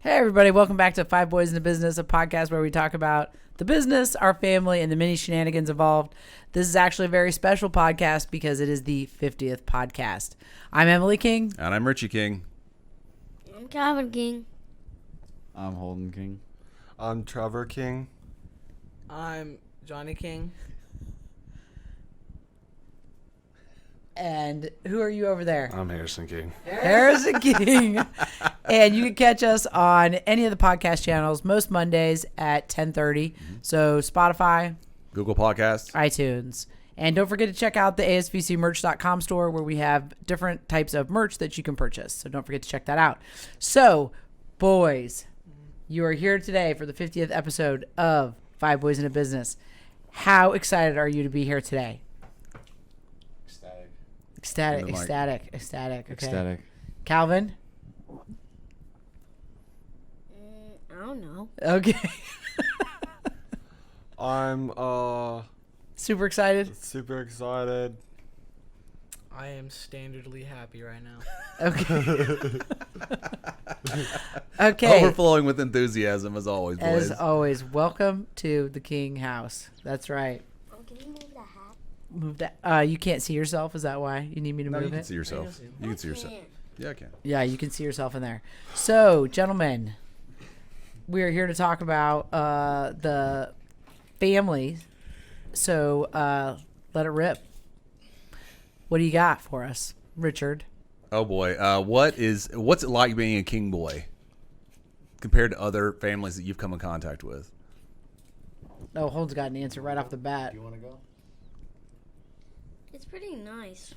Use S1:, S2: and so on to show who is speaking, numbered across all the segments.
S1: Hey, everybody. Welcome back to Five Boys in the Business, a podcast where we talk about the business, our family, and the many shenanigans involved. This is actually a very special podcast because it is the 50th podcast. I'm Emily King.
S2: And I'm Richie King.
S3: I'm Calvin King.
S4: I'm Holden King.
S5: I'm Trevor King.
S6: I'm Johnny King.
S1: And who are you over there?
S5: I'm Harrison King.
S1: Harrison King. And you can catch us on any of the podcast channels most Mondays at 10:30. So Spotify,
S2: Google Podcasts.
S1: iTunes. And don't forget to check out the asvcmerch.com store where we have different types of merch that you can purchase. So don't forget to check that out. So, boys, you are here today for the 50th episode of Five Boys in a Business. How excited are you to be here today? Ecstatic. Okay.
S4: Ecstatic.
S1: Calvin?
S3: I don't know.
S1: Okay.
S5: I'm
S1: Super excited?
S5: super excited.
S6: I am standardly happy right now.
S1: Okay. Okay.
S2: Overflowing with enthusiasm as always, boys.
S1: As always, welcome to the King house. That's right.
S3: Can you move the hat?
S1: Move that. You can't see yourself. Is that why you need me to
S2: No, you
S1: move
S2: can
S1: it?
S2: see yourself. You can see yourself. Yeah, I can.
S1: Yeah, you can see yourself in there. So, gentlemen, we are here to talk about the family. So, let it rip. What do you got for us, Richard?
S2: Oh boy, what's it like being a King boy compared to other families that you've come in contact with?
S1: Oh, Holden's got an answer right off the bat.
S4: You want to go?
S3: It's pretty nice.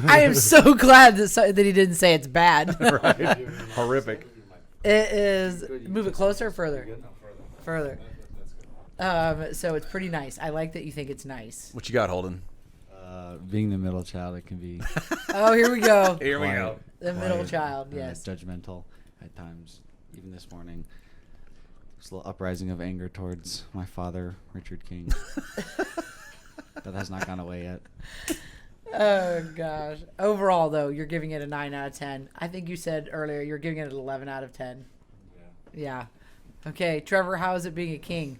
S1: I am so glad that he didn't say it's bad.
S2: Right? Horrific.
S1: It is. Move it closer or further? Further. So it's pretty nice. I like that you think it's nice.
S2: What you got, Holden?
S4: Being the middle child, it can be
S1: Oh, here we go.
S2: Here we
S4: quiet,
S2: go.
S1: The middle
S4: quiet,
S1: child, yes.
S4: judgmental at times. Even this morning, there's a little uprising of anger towards my father, Richard King. That has not gone away yet.
S1: Oh, gosh. Overall, though, you're giving it a 9 out of 10. I think you said earlier you're giving it an 11 out of 10. Yeah. Okay, Trevor, how is it being a king?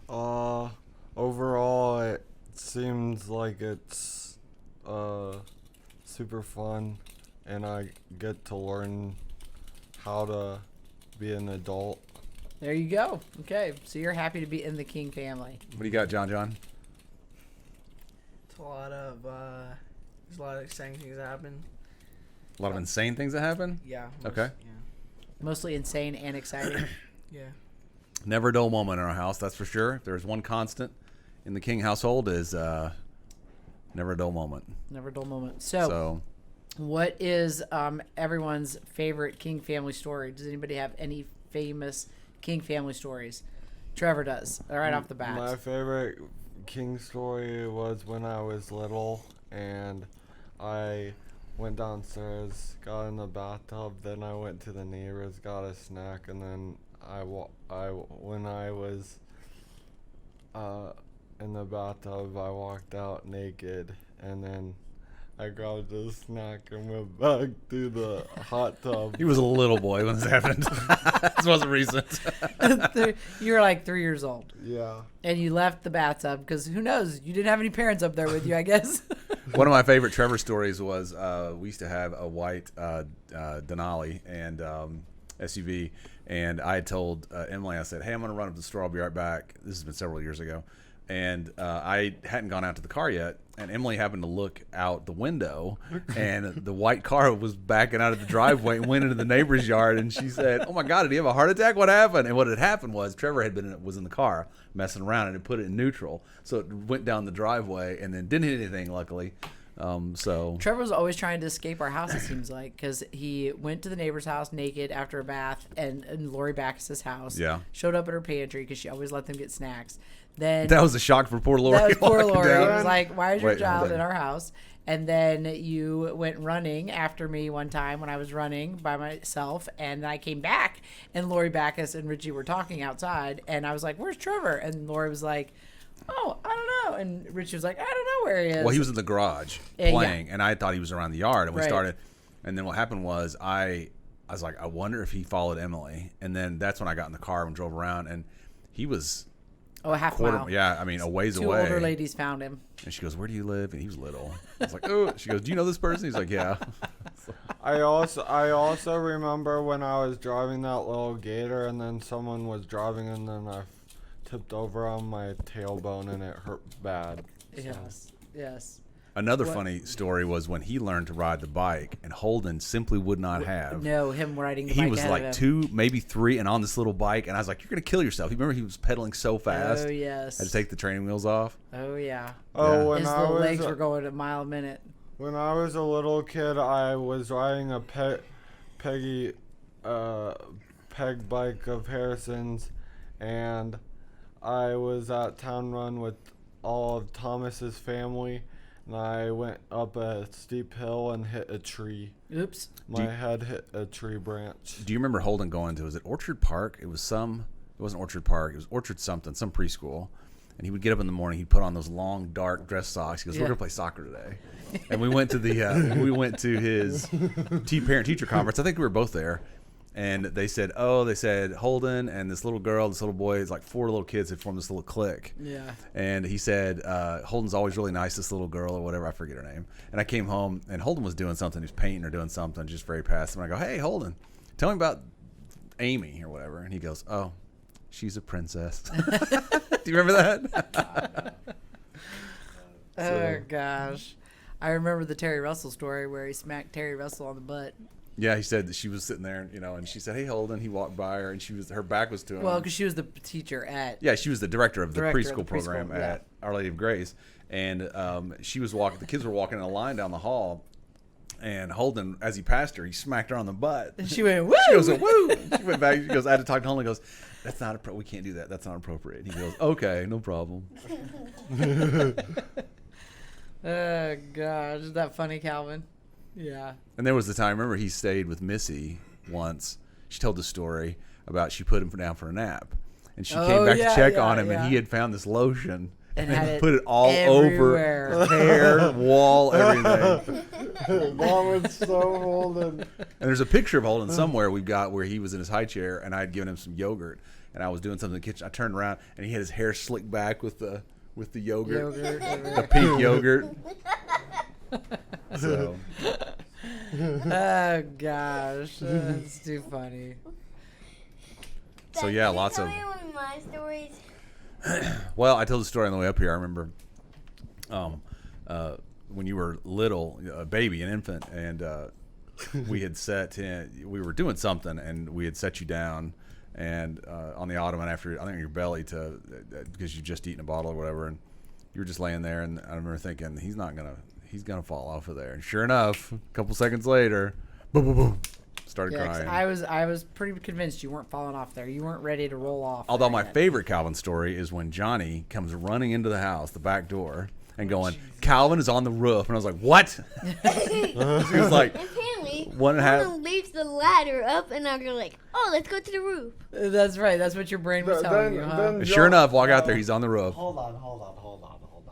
S5: Overall, it seems like it's super fun, and I get to learn how to be an adult.
S1: There you go. Okay, so you're happy to be in the King family.
S2: What do you got, John?
S6: It's a lot of there's a lot of exciting things that happen.
S2: A lot of insane things that happen.
S6: Yeah.
S2: Okay.
S1: Mostly insane and exciting.
S6: Yeah.
S2: Never a dull moment in our house, that's for sure. If there's one constant in the King household is never a dull moment.
S1: Never a dull moment. So what is everyone's favorite King family story? Does anybody have any famous King family stories? Trevor does, right off the bat.
S5: My favorite King story was when I was little, and I went downstairs, got in the bathtub, then I went to the neighbors, got a snack, and then when I was in the bathtub, I walked out naked, and then I grabbed a snack and went back to the hot tub.
S2: He was a little boy when this happened. This wasn't recent.
S1: You were like 3 years old.
S5: Yeah.
S1: And you left the bathtub because who knows? You didn't have any parents up there with you, I guess.
S2: One of my favorite Trevor stories was we used to have a white Denali and SUV, and I had told Emily, I said, hey, I'm going to run up to the store. I'll be right back. This has been several years ago. And I hadn't gone out to the car yet, and Emily happened to look out the window, and the white car was backing out of the driveway and went into the neighbor's yard, and she said, oh, my God, did he have a heart attack? What happened? And what had happened was Trevor was in the car messing around, and had put it in neutral, so it went down the driveway and then didn't hit anything, luckily.
S1: Trevor was always trying to escape our house, it seems like, because he went to the neighbor's house naked after a bath, and Lori Backus's house.
S2: Yeah.
S1: Showed up at her pantry because she always let them get snacks. Then
S2: That was a shock for poor Lori.
S1: That was poor
S2: walking
S1: Lori. It
S2: down.
S1: was like, why is your
S2: Wait,
S1: child
S2: hold
S1: in
S2: on.
S1: our house? And then you went running after me one time when I was running by myself, and then I came back, and Lori Backus and Richie were talking outside, and I was like, where's Trevor? And Lori was like, oh, I don't know. And Richie was like, I don't know where he is.
S2: Well, he was in the garage
S1: Yeah.
S2: playing, and I thought he was around the yard, and we
S1: Right.
S2: started. And then what happened was I I was like, I wonder if he followed Emily. And then that's when I got in the car and drove around, and he was
S1: Oh, a half mile.
S2: yeah, I mean, a ways
S1: Two
S2: away.
S1: older ladies found him.
S2: And she goes, "Where do you live?" And he was little. I was like, "Oh." She goes, "Do you know this person?" He's like, "Yeah."
S5: I also remember when I was driving that little gator, and then someone was driving, and then I tipped over on my tailbone, and it hurt bad.
S1: Yes. Yes.
S2: Another
S1: What?
S2: funny story was when he learned to ride the bike, and Holden simply would not have.
S1: No, him riding the
S2: He
S1: bike
S2: was
S1: ahead of
S2: like
S1: him.
S2: 2, maybe 3, and on this little bike, and I was like, "You're gonna kill yourself." You remember he was pedaling so fast.
S1: Oh, yes.
S2: Had to take the training wheels off.
S1: Oh, yeah.
S5: Oh,
S2: Yeah.
S5: when
S1: His
S5: I
S1: little
S5: was
S1: legs were going a mile a minute.
S5: when I was a little kid, I was riding a peg bike of Harrison's, and I was at Town Run with all of Thomas's family, and I went up a steep hill and hit a tree.
S1: Oops.
S5: My head hit a tree branch.
S2: Do you remember Holden going to, was it Orchard Park? It wasn't Orchard Park. It was Orchard something, some preschool. And he would get up in the morning. He'd put on those long, dark dress socks. He goes, "We're
S1: Yeah.
S2: gonna play soccer today." And we went to his parent-teacher conference. I think we were both there. And they said Holden and this little girl, this little boy, it's like 4 little kids had formed this little clique.
S1: Yeah.
S2: And he said, Holden's always really nice, this little girl or whatever, I forget her name. And I came home, and Holden was doing something. He was painting or doing something, just very passive. And I go, "Hey, Holden, tell me about Amy or whatever." And he goes, "Oh, she's a princess." Do you remember that?
S1: Oh, gosh. I remember the Terry Russell story where he smacked Terry Russell on the butt.
S2: Yeah, he said that she was sitting there, and she said, "Hey, Holden." He walked by her, and her back was to him.
S1: Well, because she was the teacher at.
S2: Yeah, she was the director of the
S1: Director of
S2: preschool
S1: the
S2: program
S1: preschool, yeah.
S2: at Our Lady of Grace, and she was walking. The kids were walking in a line down the hall, and Holden, as he passed her, he smacked her on the butt.
S1: And she went, woo!
S2: She goes, "Woo!" She went back. She goes, "I had to talk to Holden." He goes, "That's not we can't do that. That's not appropriate." He goes, "Okay, no problem."
S1: Oh, gosh. Is that funny, Calvin? Yeah.
S2: And there was the time, I remember he stayed with Missy once. She told the story about she put him down for a nap. And she came back to check on him, and he had found this lotion.
S1: And
S2: And
S1: had
S2: he
S1: it
S2: put it all
S1: everywhere.
S2: over hair, wall, everything.
S5: Mom was so Holden.
S2: And there's a picture of Holden somewhere we've got where he was in his high chair, and I had given him some yogurt. And I was doing something in the kitchen. I turned around, and he had his hair slicked back with the yogurt. The pink yogurt. So
S1: Oh, gosh. That's too funny.
S2: So yeah,
S3: Can you
S2: lots
S3: tell
S2: of.
S3: me one of my stories?
S2: Well, I told the story on the way up here. I remember when you were little, a baby, an infant, and we were doing something, and we had set you down and on the ottoman after, I think, your belly because you just eaten a bottle or whatever, and you were just laying there, and I remember thinking, he's gonna fall off of there. And sure enough, a couple seconds later, boom, boom, boom, started
S1: Yeah, 'cause
S2: crying.
S1: I was pretty convinced you weren't falling off there. You weren't ready to roll off.
S2: Although
S1: there
S2: my
S1: yet.
S2: favorite Calvin story is when Johnny comes running into the house, the back door, and going, "Calvin is on the roof." And I was like, "What?" He was like,
S3: Apparently,
S2: One and a half-
S3: Mona leaves the ladder up, and I'm like, "Oh, let's go to the roof."
S1: That's right. That's what your brain was telling you, huh?
S2: and sure enough, walk out there, he's on the roof.
S4: Hold on.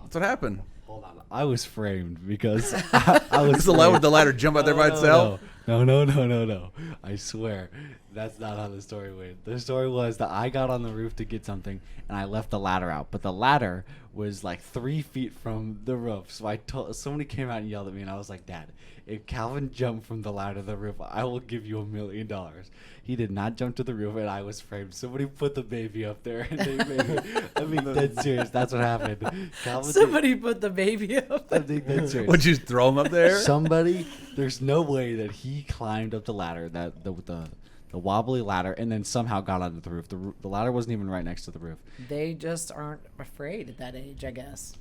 S2: That's what happened.
S4: Hold on. I was framed because I was
S2: Because the ladder jump out there by itself.
S4: No. I swear. That's not how the story went. The story was that I got on the roof to get something, and I left the ladder out. But the ladder was like 3 feet from the roof. So somebody came out and yelled at me, and I was like, "Dad, if Calvin jumped from the ladder to the roof, I will give you $1 million." He did not jump to the roof, and I was framed. Somebody put the baby up there, and they made me. I mean, dead serious. That's what happened. Calvin
S1: Somebody put the baby up
S4: I
S1: there.
S4: think dead serious.
S2: Would you throw him up there?
S4: There's no way that he climbed up the ladder, the wobbly ladder, and then somehow got onto the roof. The ladder wasn't even right next to the roof.
S1: They just aren't afraid at that age, I guess.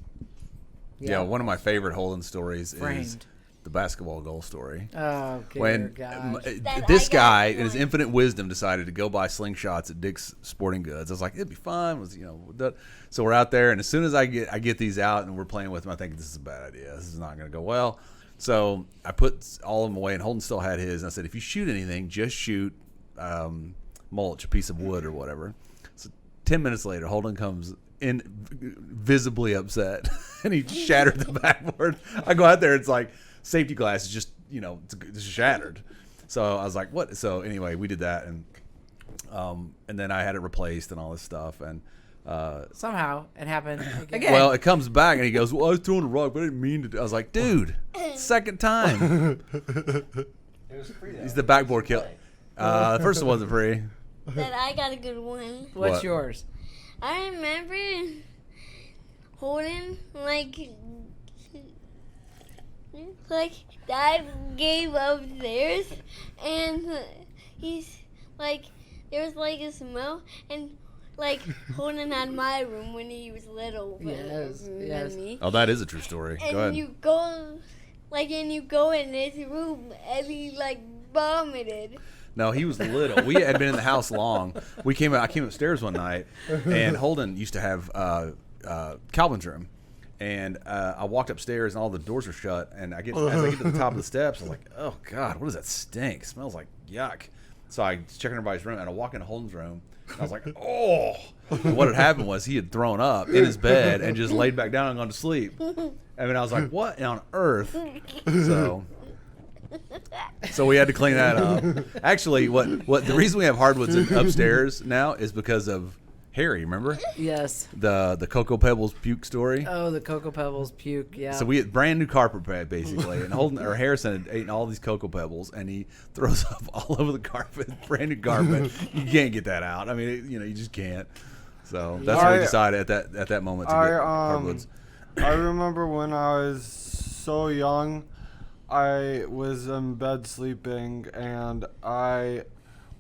S2: Yeah, one of my favorite Holden stories is
S1: Framed.
S2: the basketball goal story.
S1: Oh, dear
S2: When
S1: gosh.
S2: this
S3: I got
S2: guy, in his
S3: one.
S2: infinite wisdom, decided to go buy slingshots at Dick's Sporting Goods. I was like, it'd be fun. So we're out there, and as soon as I get these out and we're playing with them, I think this is a bad idea. This is not going to go well. So I put all of them away, and Holden still had his. And I said, if you shoot anything, just shoot mulch, a piece of wood or whatever. So 10 minutes later, Holden comes in visibly upset, and he shattered the backboard. I go out there, it's like safety glass is just, it's shattered. So I was like, what? So anyway, we did that, and then I had it replaced and all this stuff, and
S1: Somehow it happened again.
S2: well, it comes back and he goes, well, I was throwing a rock, but I didn't mean to. I was like, dude, second time.
S4: It was free though.
S2: He's the backboard kill. The first one wasn't free.
S3: But I got a good one.
S1: What's
S2: What?
S1: yours?
S3: I remember holding like Dad gave upstairs, and he's like there was like a smell, and like Holden had my room when he was little.
S1: Yes.
S3: Me.
S2: Oh, that is a true story.
S3: And
S2: Go ahead.
S3: you go in his room, and he like vomited.
S2: No, he was little. We had been in the house long. I came upstairs one night, and Holden used to have Calvin's room. And I walked upstairs, and all the doors were shut. And as I get to the top of the steps, I'm like, oh, God, what does that stink? It smells like yuck. So I check in everybody's room, and I walk into Holden's room. And I was like, oh. And what had happened was he had thrown up in his bed and just laid back down and gone to sleep. And then I was like, what on earth? So we had to clean that up. Actually, what the reason we have hardwoods upstairs now is because of Harry. Remember
S1: Yes.
S2: the Cocoa Pebbles puke story?
S1: Oh, the Cocoa Pebbles puke. Yeah.
S2: So we had brand new carpet pad basically, and Harrison had eaten all these Cocoa Pebbles, and he throws up all over the carpet, brand new carpet. You can't get that out. I mean, you just can't. So that's what we decided at that moment to get hardwoods.
S5: I remember when I was so young, I was in bed sleeping, and I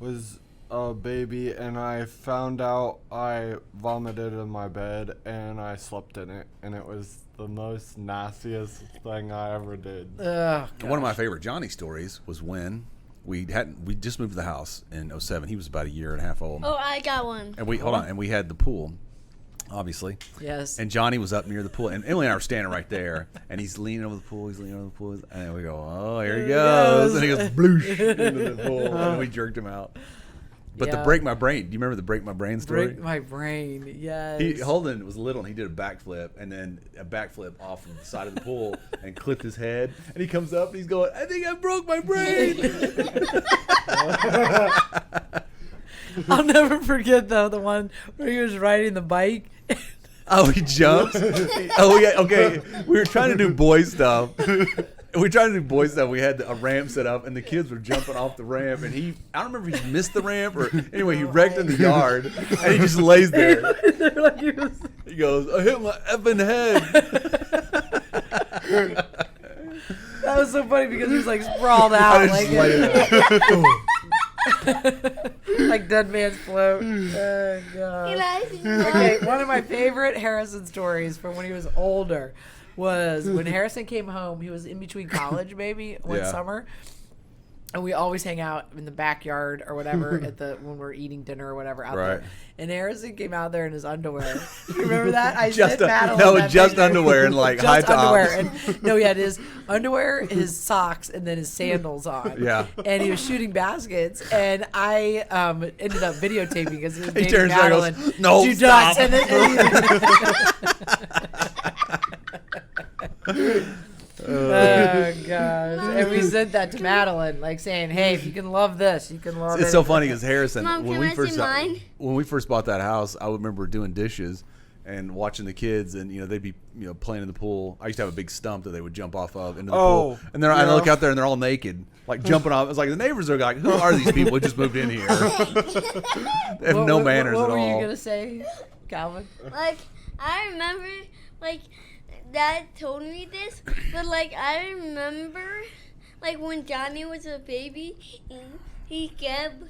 S5: was a baby, and I found out I vomited in my bed, and I slept in it, and it was the most nastiest thing I ever did.
S1: Ugh,
S2: One of my favorite Johnny stories was when we just moved to the house in 07. He was about a year and a half old.
S3: Oh, I got one.
S2: And we had the pool, obviously.
S1: yes.
S2: And Johnny was up near the pool, and Emily and I were standing right there, and he's leaning over the pool, and we go, oh, here he goes. And he goes, bloosh, into the pool, and we jerked him out. But the
S1: Yeah.
S2: break my brain, do you remember the break my brain story?
S1: Break my brain. Yes.
S2: Holden was little, and he did a backflip, and then a backflip off of the side of the pool, and clipped his head, and he comes up, and he's going, I think I broke my brain.
S1: I'll never forget though the one where he was riding the bike.
S2: Oh, he jumps? Oh, yeah, okay. We were trying to do boy stuff. We had a ramp set up, and the kids were jumping off the ramp, and I don't remember if he missed the ramp, or anyway, he wrecked in the yard, and he just lays there. He goes, I hit my effing head.
S1: That was so funny because he was like sprawled out,
S2: I
S1: like
S2: just lay there.
S1: like dead man's float. Oh god. Okay, one of my favorite Harrison stories from when he was older was when Harrison came home. He was in between college, maybe one
S2: Yeah.
S1: summer, and we always hang out in the backyard or whatever when we're eating dinner or whatever out
S2: Right.
S1: there. And Harrison came out there in his underwear. You remember that? I
S2: Just
S1: sent Madeline that
S2: just
S1: picture.
S2: underwear and like
S1: Just
S2: high tops.
S1: underwear. And, no, he had his underwear, his socks, and then his sandals on.
S2: Yeah.
S1: And he was shooting baskets, and I ended up videotaping because it was
S2: He
S1: Dave
S2: turns around and
S1: Madeline.
S2: goes, "No,
S1: do
S2: stop."
S1: nuts," and then, oh gosh! And we sent that to Madeline, like saying, "Hey, if you can love this, you can love it."
S2: It's so funny because Harrison,
S3: Mom,
S2: when
S3: can
S2: we
S3: I
S2: first
S3: see mine?
S2: bought that house, I remember doing dishes and watching the kids, and they'd be playing in the pool. I used to have a big stump that they would jump off of into the pool, and I
S5: yeah.
S2: look out there and they're all naked, like jumping off. It's like the neighbors are like, "Who are these people who just moved in here?" They have no manners
S1: what
S2: at
S1: were
S2: all.
S1: you gonna say, Calvin?
S3: Like, I remember, like, Dad told me this, but, like, I remember, like, when Johnny was a baby, he kept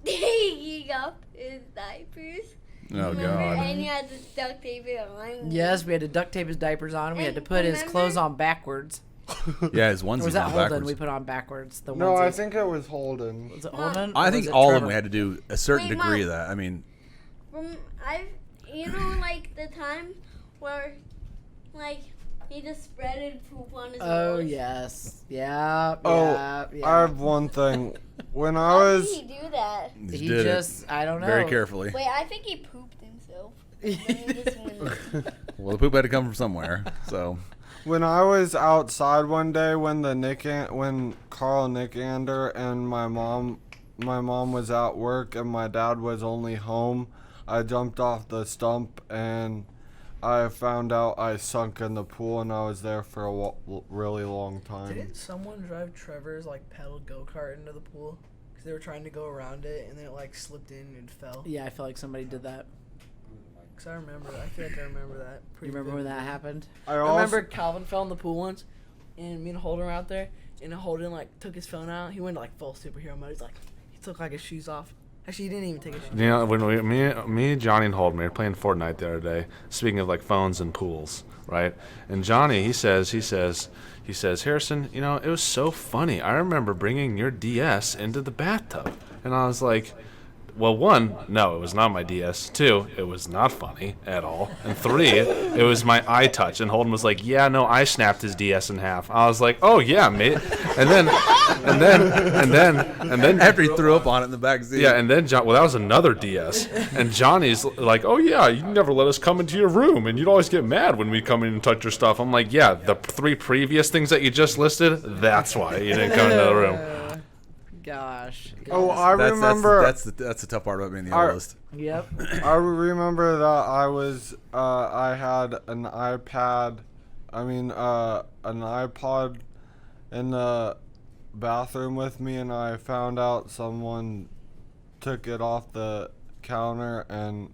S3: taking up his diapers.
S2: Oh
S3: Remember?
S2: God!
S3: And he had to duct tape it on.
S1: Yes, we had to duct tape his diapers on. We had to
S3: And
S1: put his
S3: remember-
S1: clothes on backwards.
S2: Yeah, his
S1: Or was
S2: onesies
S1: that
S2: on
S1: Holden?
S2: backwards.
S1: We put on backwards. The
S5: No, I
S1: onesies.
S5: think it was Holden.
S1: Was it Holden?
S2: I
S1: or
S2: think
S1: was it
S2: all of
S1: Trevor?
S2: them we had to do a certain
S3: Wait,
S2: degree
S3: Mom.
S2: of that. I mean,
S3: Like the time where, like, he just spreaded poop on his
S1: Oh
S3: nose.
S1: yes, yeah,
S5: Oh,
S1: yeah, yeah.
S5: I have one thing. When I
S3: How
S5: was
S3: did he do that?
S2: he
S1: He
S2: did
S1: just, I don't
S2: it
S1: know.
S2: very carefully.
S3: Wait, I think he pooped himself. Then he just went-
S2: Well, the poop had to come from somewhere, so.
S5: When I was outside one day, when Carl Nickander and my mom was at work and my dad was only home, I jumped off the stump and I found out I sunk in the pool, and I was there for a really long time.
S6: Didn't someone drive Trevor's like pedal go-kart into the pool? Because they were trying to go around it, and then it like slipped in and fell.
S1: Yeah, I feel like somebody did that.
S6: Because I feel like I remember that.
S1: You remember when that happened?
S6: I remember Calvin fell in the pool once, and me and Holden were out there, and Holden like took his phone out. He went to like full superhero mode. He's like, he took like his shoes off. Actually, he didn't even take his shoes off.
S7: You know, when me, Johnny, and Holden, we were playing Fortnite the other day. Speaking of like phones and pools, right? And Johnny, he says, Harrison, you know, it was so funny. I remember bringing your DS into the bathtub, and I was like, well, one, no, it was not my DS. Two, it was not funny at all. And three, it was my iTouch. And Holden was like, yeah, no, I snapped his DS in half. I was like, oh yeah, mate. And then
S2: After he threw up on it in the back seat.
S7: yeah, and then that was another DS. And Johnny's like, oh yeah, you never let us come into your room, and you'd always get mad when we come in and touch your stuff. I'm like, yeah, the three previous things that you just listed, that's why you didn't come into the room.
S1: Gosh.
S5: Oh, I remember.
S2: That's the tough part about being the oldest.
S1: Yep.
S5: I remember that I had an iPod in the bathroom with me, and I found out someone took it off the counter and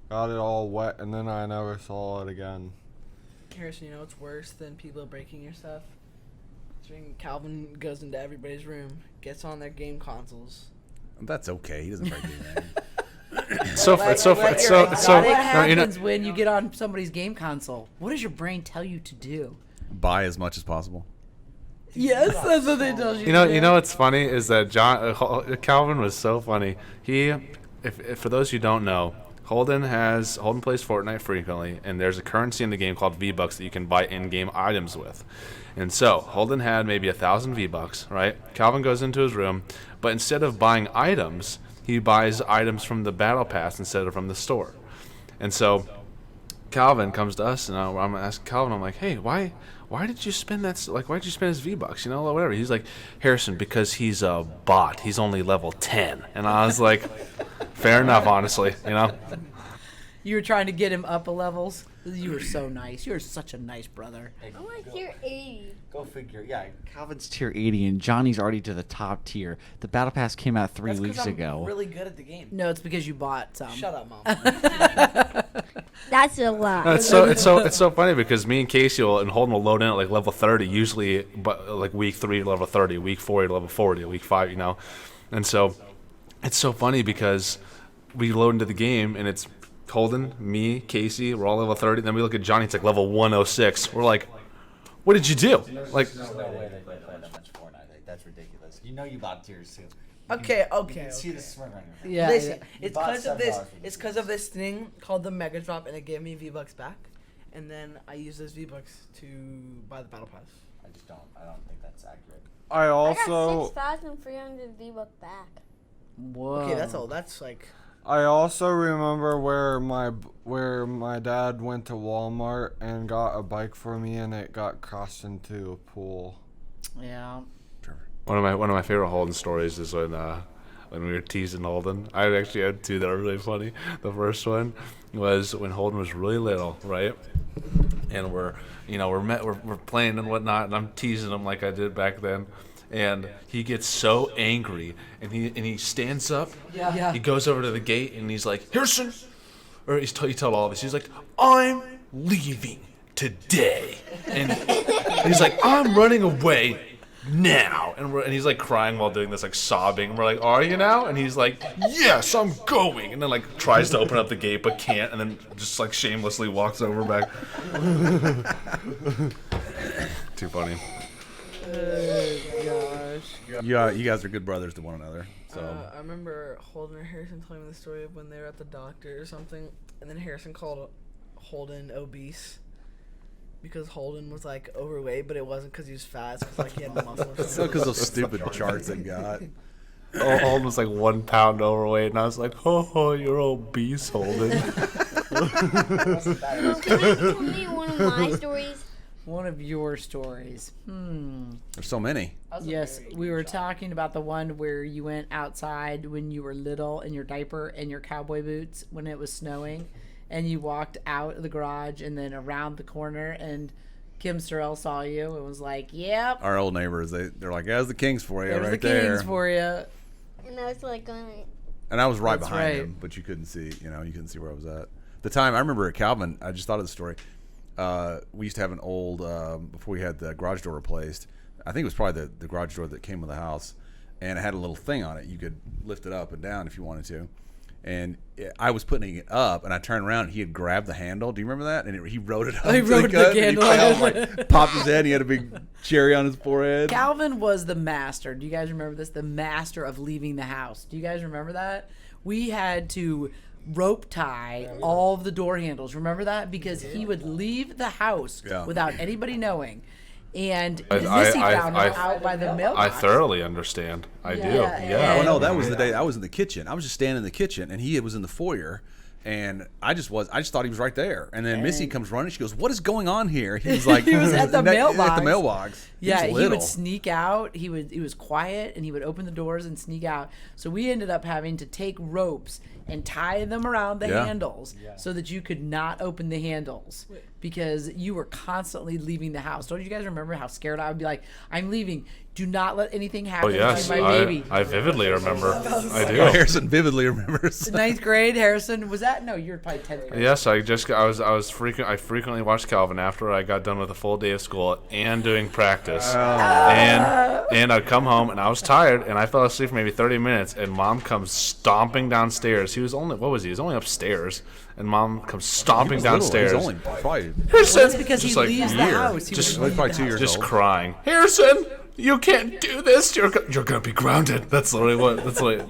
S5: got it all wet, and then I never saw it again.
S6: Harrison, you know what's worse than people breaking your stuff? It's when Calvin goes into everybody's room, gets on their game consoles.
S2: That's okay. He doesn't break anything.
S7: What
S1: happens when you get on somebody's game console? What does your brain tell you to do?
S2: Buy as much as possible.
S1: Yes, that's what they tell you.
S7: You know what's funny is that Calvin was so funny. If for those who don't know, Holden plays Fortnite frequently, and there's a currency in the game called V-Bucks that you can buy in-game items with. And so Holden had maybe 1,000 V-Bucks, right? Calvin goes into his room, but instead of buying items, he buys items from the battle pass instead of from the store. And so Calvin comes to us, and I'm gonna ask Calvin, I'm like, hey, why did you spend that? Like, why did you spend his V-Bucks? You know, whatever. He's like, Harrison, because he's a bot. He's only level 10. And I was like, fair enough, honestly. You know.
S1: You were trying to get him up a levels. You were so nice. You were such a nice brother.
S3: I'm like tier 80.
S4: Go figure. Yeah, Calvin's tier 80, and Johnny's already to the top tier. The battle pass came out 3 weeks ago.
S6: I'm really good at the game.
S1: No, it's because you bought some.
S6: Shut up, Mom.
S3: That's a lie.
S7: It's so funny because me and Casey and Holden will load in at like level 30 usually, but like week 3 to level 30, week 4 to level 40, week 5, you know. And so it's so funny because we load into the game and it's Holden, me, Casey, we're all level 30. Then we look at Johnny, it's like level 106. We're like, what did you do? Like,
S4: There's no way they play that much Fortnite. Like, that's ridiculous. You know you bought tiers too.
S6: Okay.
S4: See the smirk on your face.
S1: Yeah.
S6: Listen, it's
S4: bought
S6: because of this.
S4: $7 for
S6: It's
S4: the
S6: because of this thing called the Mega Drop, and it gave me V-Bucks back, and then I use those V-Bucks to buy the battle pass.
S4: I don't think that's accurate.
S5: I
S3: I
S5: also
S3: got 6,300 V-Bucks back.
S1: Whoa.
S6: Okay, that's all. That's like.
S5: I also remember where my dad went to Walmart and got a bike for me, and it got crashed into a pool.
S1: Yeah.
S7: one of my favorite Holden stories is when we were teasing Holden. I actually had two that are really funny. The first one was when Holden was really little, right? And we're playing and whatnot, and I'm teasing him like I did back then. And he gets so angry, and he stands up.
S1: Yeah.
S7: He goes over to the gate, and he's like, Harrison, or he told all of us, he's like, I'm leaving today, and he's like, I'm running away now, and he's like crying while doing this, like sobbing. And we're like, are you now? And he's like, yes, I'm going, and then like tries to open up the gate but can't, and then just like shamelessly walks over back. Too funny.
S6: Gosh.
S2: You guys are good brothers to one another. So
S6: I remember Holden and Harrison telling me the story of when they were at the doctor or something, and then Harrison called Holden obese because Holden was like overweight, but it wasn't because he was fat. It's 'cause, like he had muscle. Or
S2: it's
S6: something.
S2: because those stupid charts they got.
S7: Holden was like 1 pound overweight, and I was like, oh, you're obese, Holden.
S3: Can I tell me one of my stories?
S1: One of your stories.
S2: There's so many.
S1: Yes, we were talking about the one where you went outside when you were little in your diaper and your cowboy boots when it was snowing, and you walked out of the garage and then around the corner, and Kim Sorrell saw you and was like, "Yep,
S2: Our old neighbors, they're like, "There's the Kings for you,
S1: there's
S2: right
S1: the
S2: there."
S1: Kings for you."
S3: And I was like, going,
S2: And I was right
S1: That's
S2: behind
S1: right.
S2: him, but you couldn't see. You couldn't see where I was at. The time I remember at Calvin, I just thought of the story. We used to have an old before we had the garage door replaced. I think it was probably the garage door that came with the house, and it had a little thing on it. You could lift it up and down if you wanted to. And I was putting it up, and I turned around, and he had grabbed the handle. Do you remember that? And he rode it up.
S1: He
S2: to
S1: rode the
S2: gut, and
S1: handle.
S2: He fell, like, popped his head. And he had a big cherry on his forehead.
S1: Calvin was the master. Do you guys remember this? The master of leaving the house. Do you guys remember that? We had to rope tie all of the door handles. Remember that? Because he would leave the house
S2: Yeah.
S1: without anybody knowing. And
S7: I-
S1: Missy
S7: I-
S1: found
S7: I-
S1: him out by the
S7: I
S1: mailbox.
S7: thoroughly understand. I do.
S1: Yeah,
S7: Yeah.
S2: Oh no, that was the day I was in the kitchen. I was just standing in the kitchen, and he was in the foyer, and I just thought he was right there. And then Missy comes running. She goes, "What is going on here?" He was like,
S1: He was at the
S2: At
S1: mailbox.
S2: the mailbox.
S1: Yeah,
S2: was
S1: he
S2: little.
S1: would sneak out. He was quiet, and he would open the doors and sneak out. So we ended up having to take ropes and tie them around the
S2: Yeah.
S1: handles so that you could not open the handles because you were constantly leaving the house. Don't you guys remember how scared I would be? Like, I'm leaving. Do not let anything
S7: Oh
S1: happen
S7: yes,
S1: to my baby.
S7: I vividly remember. I do.
S2: Harrison vividly remembers.
S1: Ninth grade, Harrison, was that? No, you were probably 10th grade.
S7: Yes, I frequently watched Calvin after I got done with a full day of school and doing practice, and I'd come home and I was tired and I fell asleep for maybe 30 minutes and Mom comes stomping downstairs. He was only He was only upstairs, and Mom comes stomping downstairs.
S2: He's only probably
S7: Harrison,
S1: Well, that's because he
S7: just like
S1: leaves the
S7: year.
S1: house. He
S7: Just
S1: would leave
S2: probably
S1: the
S2: 2
S1: house.
S2: years
S7: just
S2: old.
S7: crying. Harrison, you can't do this. You're gonna be grounded. That's literally what. That's like.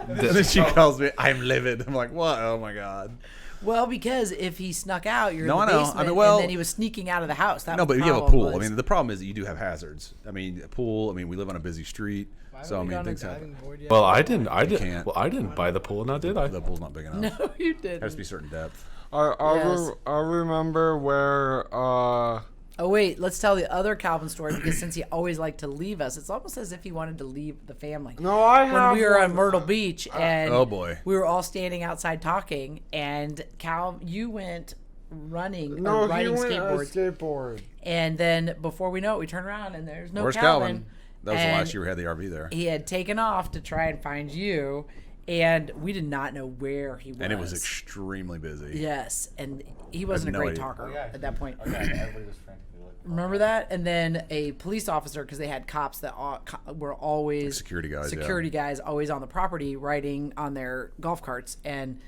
S2: And then she calls me, "I'm livid." I'm like, "What? Oh my god."
S1: Well, because if he snuck out, you're
S2: No,
S1: in
S2: I
S1: the
S2: know. I
S1: basement,
S2: mean, well-
S1: and then he was sneaking out of the house. That
S2: No,
S1: was
S2: but
S1: the
S2: you have a
S1: problem
S2: pool. I
S1: was-
S2: mean, the problem is that you do have hazards. I mean, a pool. I mean, we live on a busy street, so I mean, things happen.
S7: Well, I didn't.
S2: can't.
S7: Well, I didn't buy the pool, now did I?
S2: The pool's not big enough.
S1: no, you
S2: It
S1: didn't.
S2: has to be a certain depth.
S1: Yes.
S5: I remember where
S1: Oh wait, let's tell the other Calvin story because since he always liked to leave us, it's almost as if he wanted to leave the family.
S5: no, I
S1: When
S5: have
S1: we were on
S5: one.
S1: Myrtle Beach and
S2: Oh, boy.
S1: we were all standing outside talking, and Cal, you went running
S5: No,
S1: or
S5: he
S1: riding
S5: went
S1: skateboards,
S5: skateboard.
S1: and then before we know it, we turn around and there's no
S2: Where's
S1: Calvin.
S2: Calvin? That was the
S1: And
S2: last year we had the RV there,
S1: He had taken off to try and find you, and we did not know where he was.
S2: and it was extremely busy.
S1: Yes, and he wasn't a
S2: no
S1: great
S2: idea.
S1: talker at that point.
S4: Everybody was frantically looking.
S1: Remember that? And then a police officer, because they had cops that were always
S2: Like security guys, yeah.
S1: security guys always on the property riding on their golf carts. And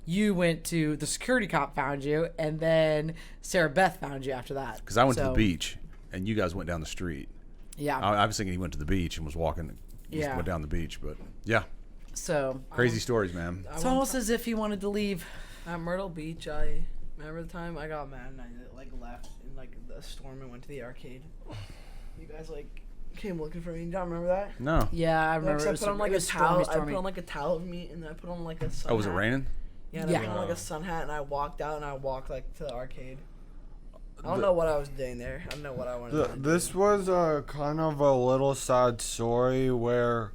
S1: you went to the security cop found you, and then Sarah Beth found you after that.
S2: Because I went to the
S1: So,
S2: beach, and you guys went down the street.
S1: Yeah.
S2: I was thinking he went to the beach and was walking.
S1: Yeah.
S2: Went down the beach, but yeah,
S1: So
S2: crazy stories, man.
S1: it's almost as if he wanted to leave.
S6: At Myrtle Beach, I remember the time I got mad and I like left in like the storm and went to the arcade. You guys like came looking for me. Do y'all remember that?
S2: No.
S1: Yeah, I
S6: Yeah,
S1: remember.
S6: 'cause
S1: It
S6: I
S1: was,
S6: put on like
S1: it
S6: a
S1: was
S6: towel.
S1: stormy.
S6: I put on like a towel of me, and then I put on like a sun
S2: Oh, was it
S6: hat.
S2: raining?
S6: Yeah, and I put on like a sun hat, and I walked out, and I walked like to the arcade. I don't know what I was doing there. I don't know what I wanted to do.
S5: This was kind of a little sad story where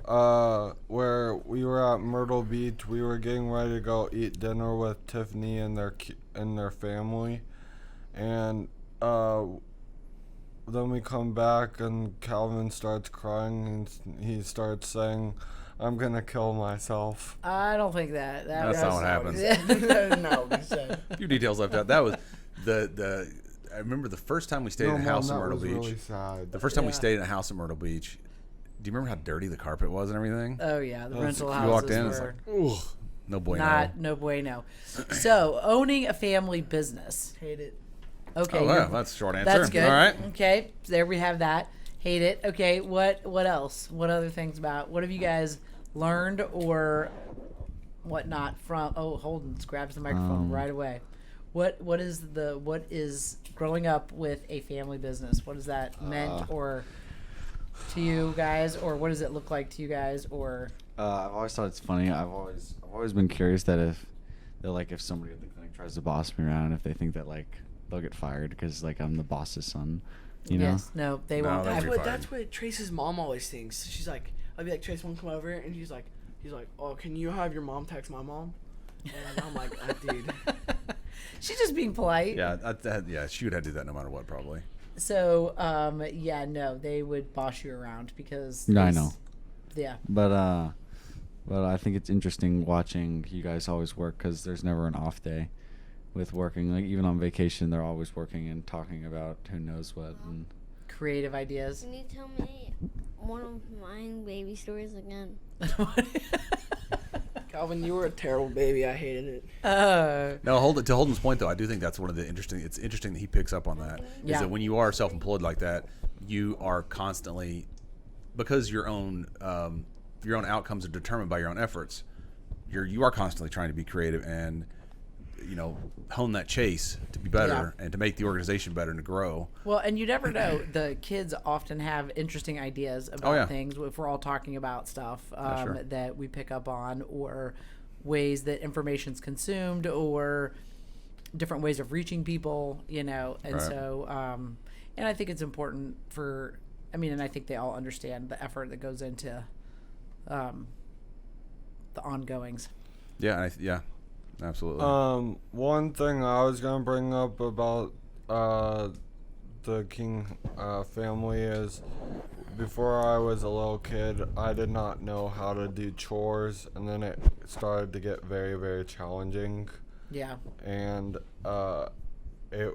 S5: we were at Myrtle Beach. We were getting ready to go eat dinner with Tiffany and their family, and then we come back and Calvin starts crying and he starts saying, "I'm gonna kill myself."
S1: I don't think that.
S2: That's not what happens.
S6: No, he said.
S2: A few details left out. That was the. I remember the first time we stayed in a
S5: Mom,
S2: house in
S5: that
S2: Myrtle
S5: was
S2: Beach.
S5: really sad.
S2: The first time we
S1: Yeah.
S2: stayed in a house in Myrtle Beach. Do you remember how dirty the carpet was and everything?
S1: Oh yeah, the rental
S2: You
S1: houses
S2: walked in, it's
S1: were
S2: like, ugh, no bueno.
S1: not no bueno. So owning a family business.
S6: Hate it.
S1: Okay,
S2: Oh,
S1: you're-
S2: yeah, that's a short answer.
S1: that's good.
S2: All right.
S1: Okay, so there we have that. Hate it. Okay, what else? What other things about? What have you guys learned or whatnot from? Oh, Holden grabs the microphone right away. What is growing up with a family business? What has that meant or to you guys, or what does it look like to you guys, or
S4: I've always thought it's funny. I've always been curious that if somebody at the clinic tries to boss me around, if they think that like they'll get fired because like I'm the boss's son. You know?
S1: Yes. No, they
S2: No,
S1: won't.
S2: they'll
S6: That's
S2: be
S6: what
S2: fired.
S6: that's what Trace's mom always thinks. She's like, I'll be like, Trace, won't come over, and he's like, oh, can you have your mom text my mom? And I'm like, dude.
S1: She's just being polite.
S2: Yeah, she would have to do that no matter what, probably.
S1: So, yeah, no, they would boss you around because.
S4: No, I know.
S1: Yeah.
S4: But I think it's interesting watching you guys always work because there's never an off day with working. Like even on vacation, they're always working and talking about who knows what. And
S1: Creative ideas.
S3: Can you tell me one of my baby stories again?
S6: Calvin, you were a terrible baby. I hated it.
S2: No, to Holden's point though, I do think that's one of the interesting. It's interesting that he picks up on that.
S1: Yeah.
S2: Is that when you are self-employed like that, you are constantly, because your own outcomes are determined by your own efforts. You are constantly trying to be creative and, hone that chase to be better and to make the organization better and to grow.
S1: Well, and you never know. The kids often have interesting ideas about things. If we're all talking about stuff
S2: Sure.
S1: that we pick up on, or ways that information's consumed, or different ways of reaching people, and
S2: Right.
S1: so, and I think it's important and I think they all understand the effort that goes into the ongoings.
S2: Yeah, absolutely.
S5: One thing I was gonna bring up about the King family is, before I was a little kid, I did not know how to do chores, and then it started to get very, very challenging,
S1: Yeah.
S5: and it